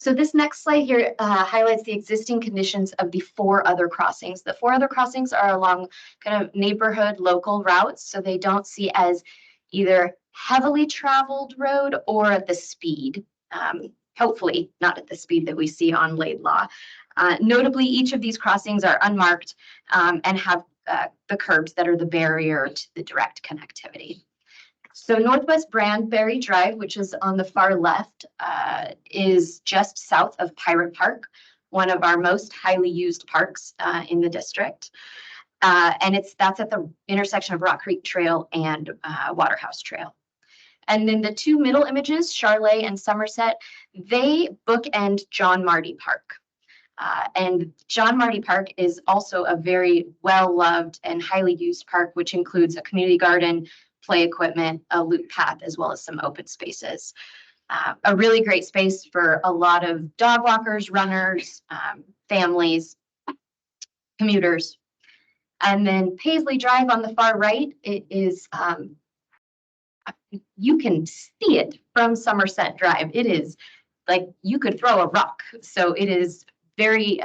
So this next slide here highlights the existing conditions of the 4 other crossings. The 4 other crossings are along kind of neighborhood local routes, so they don't see as either heavily traveled road or at the speed. Hopefully not at the speed that we see on Laidlaw. Notably, each of these crossings are unmarked and have the curbs that are the barrier to the direct connectivity. So Northwest Brandberry Drive, which is on the far left, is just south of Pirate Park, one of our most highly used parks in the district. And that's at the intersection of Rock Creek Trail and Waterhouse Trail. And then the 2 middle images, Charlotte and Somerset, they bookend John Marty Park. And John Marty Park is also a very well-loved and highly used park, which includes a community garden, play equipment, a loop path, as well as some open spaces. A really great space for a lot of dog walkers, runners, families, commuters. And then Paisley Drive on the far right, it is, you can see it from Somerset Drive. It is like you could throw a rock. So it is very,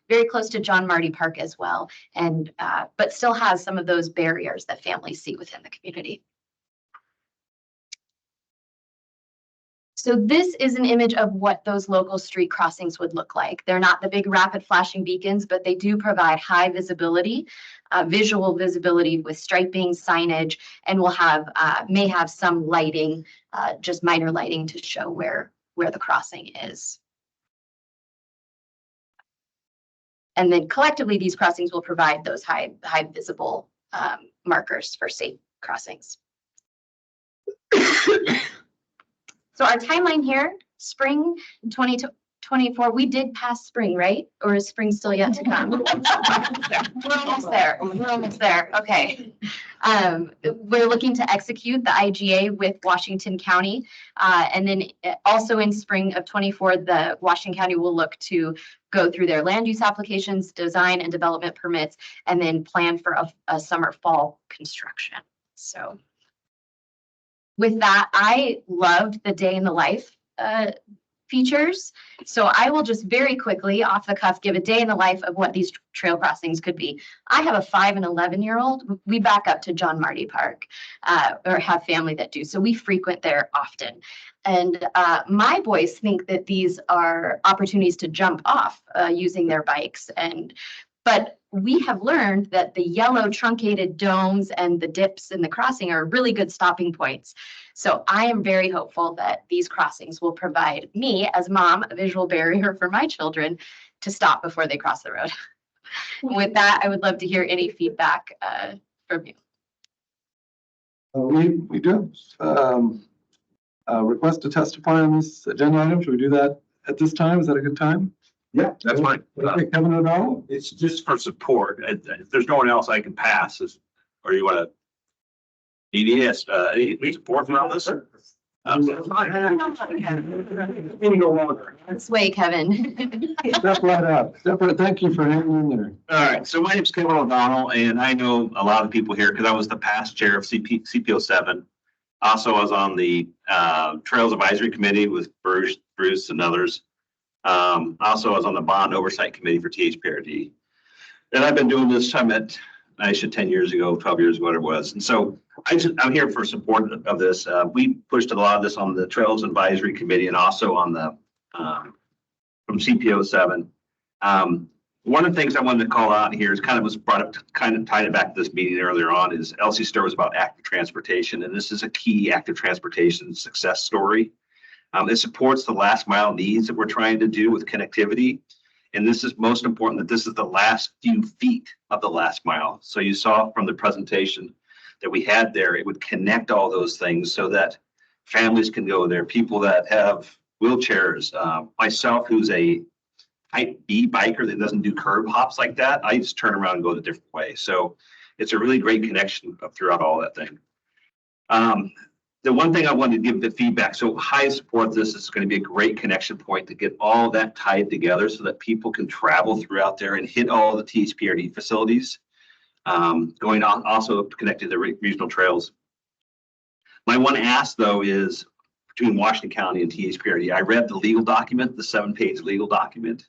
very close to John Marty Park as well, and but still has some of those barriers that families see within the community. So this is an image of what those local street crossings would look like. They're not the big rapid flashing beacons, but they do provide high visibility, visual visibility with striping, signage, and will have may have some lighting, just minor lighting to show where the crossing is. And then collectively, these crossings will provide those high visible markers for safe crossings. So our timeline here, spring 2024, we did pass spring, right? Or is spring still yet to come? We're almost there. We're almost there. Okay. We're looking to execute the IGA with Washington County. And then also in spring of 24, the Washington County will look to go through their land use applications, design and development permits, and then plan for a summer fall construction. So with that, I loved the day in the life features. So I will just very quickly off the cuff give a day in the life of what these trail crossings could be. I have a 5 and 11-year-old. We back up to John Marty Park or have family that do. So we frequent there often. And my boys think that these are opportunities to jump off using their bikes. But we have learned that the yellow truncated domes and the dips in the crossing are really good stopping points. So I am very hopeful that these crossings will provide me as mom a visual barrier for my children to stop before they cross the road. With that, I would love to hear any feedback from you. We do request to testify on this agenda item. Should we do that at this time? Is that a good time? Yeah, that's fine. Okay, Kevin at all? It's just for support. If there's no one else I can pass, or you want to, EDS, any support around this? No longer. This way, Kevin. Step right up. Thank you for hanging in there. All right, so my name's Kevin O'Donnell, and I know a lot of people here because I was the past chair of CPO 7. Also, I was on the Trails Advisory Committee with Bruce and others. Also, I was on the Bond Oversight Committee for THPRD. And I've been doing this summit, 10 years ago, 12 years ago, whatever it was. And so I'm here for support of this. We pushed a lot of this on the Trails Advisory Committee and also on the from CPO 7. One of the things I wanted to call out here is kind of was brought up to kind of tied it back to this meeting earlier on is LC Stir was about active transportation. And this is a key active transportation success story. It supports the last mile needs that we're trying to do with connectivity. And this is most important that this is the last few feet of the last mile. So you saw from the presentation that we had there, it would connect all those things so that families can go there, people that have wheelchairs, myself, who's a type B biker that doesn't do curb hops like that, I just turn around and go the different way. So it's a really great connection throughout all that thing. The one thing I wanted to give the feedback, so high support this is going to be a great connection point to get all that tied together so that people can travel throughout there and hit all the THPRD facilities. Going on also connected to the regional trails. My one ask though is between Washington County and THPRD. I read the legal document, the 7-page legal document,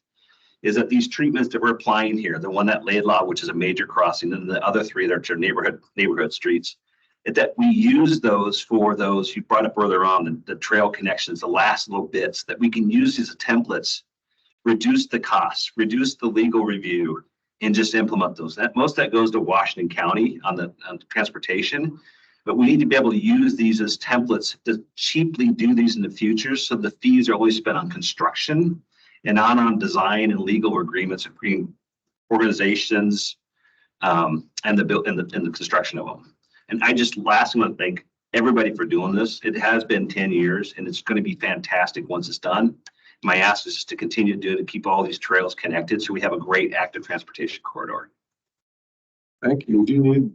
is that these treatments that we're applying here, the one at Laidlaw, which is a major crossing, and the other 3 that are neighborhood streets, that we use those for those you brought up earlier on, the trail connections, the last little bits, that we can use these as templates, reduce the costs, reduce the legal review, and just implement those. Most of that goes to Washington County on the transportation, but we need to be able to use these as templates to cheaply do these in the future. So the fees are always spent on construction and not on design and legal agreements between organizations and the construction of them. And I just lastly want to thank everybody for doing this. It has been 10 years and it's going to be fantastic once it's done. My ask is just to continue to do it and keep all these trails connected so we have a great active transportation corridor. Thank you. Do you need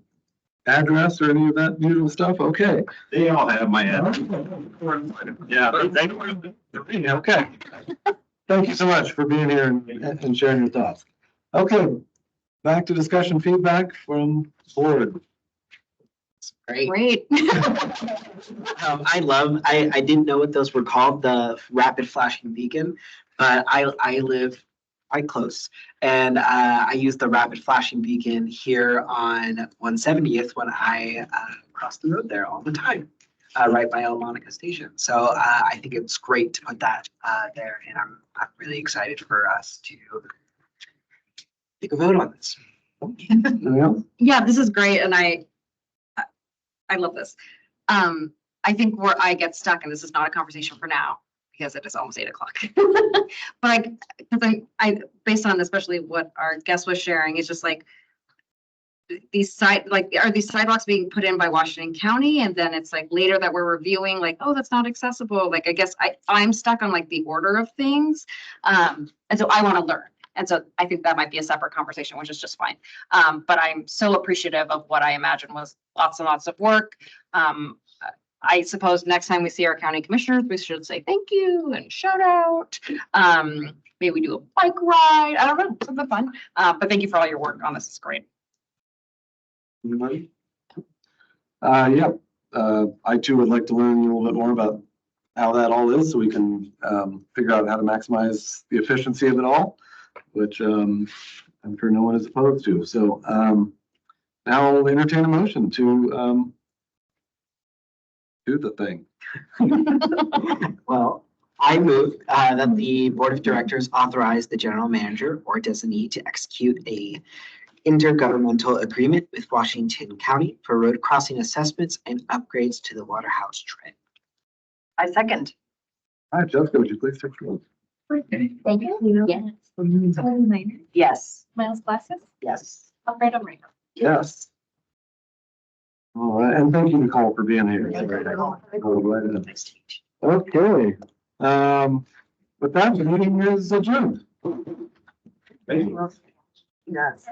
address or any of that usual stuff? Okay. They all have my address. Yeah. Okay. Thank you so much for being here and sharing your thoughts. Okay, back to discussion feedback from board. Great. I didn't know what those were called, the rapid flashing beacon, but I live quite close. And I use the rapid flashing beacon here on 170th when I cross the road there all the time, right by El Monica Station. So I think it's great to put that there, and I'm really excited for us to take a vote on this. Yeah, this is great, and I love this. I think where I get stuck, and this is not a conversation for now, because it is almost 8 o'clock. But I, based on especially what our guest was sharing, is just like are these sidewalks being put in by Washington County? And then it's like later that we're reviewing, like, oh, that's not accessible. Like, I guess I'm stuck on like the order of things. And so I want to learn. And so I think that might be a separate conversation, which is just fine. But I'm so appreciative of what I imagine was lots and lots of work. I suppose next time we see our county commissioners, we should say thank you and shout out. Maybe we do a bike ride. I don't know, something fun. But thank you for all your work on this. It's great. Anybody? I too would like to learn a little bit more about how that all is, so we can figure out how to maximize the efficiency of it all, which I'm sure no one is opposed to. So now I'll entertain a motion to do the thing. Well, I move that the board of directors authorize the general manager or designee to execute a intergovernmental agreement with Washington County for road crossing assessments and upgrades to the Waterhouse Trail. I second. All right, Jessica, would you please take the roll? Thank you. Yes. Yes. Miles Glasses? Yes. Alfredo Rego. Yes. All right, and thank you, Nicole, for being here. Okay. With that, the meeting is adjourned. Thank you. Yes.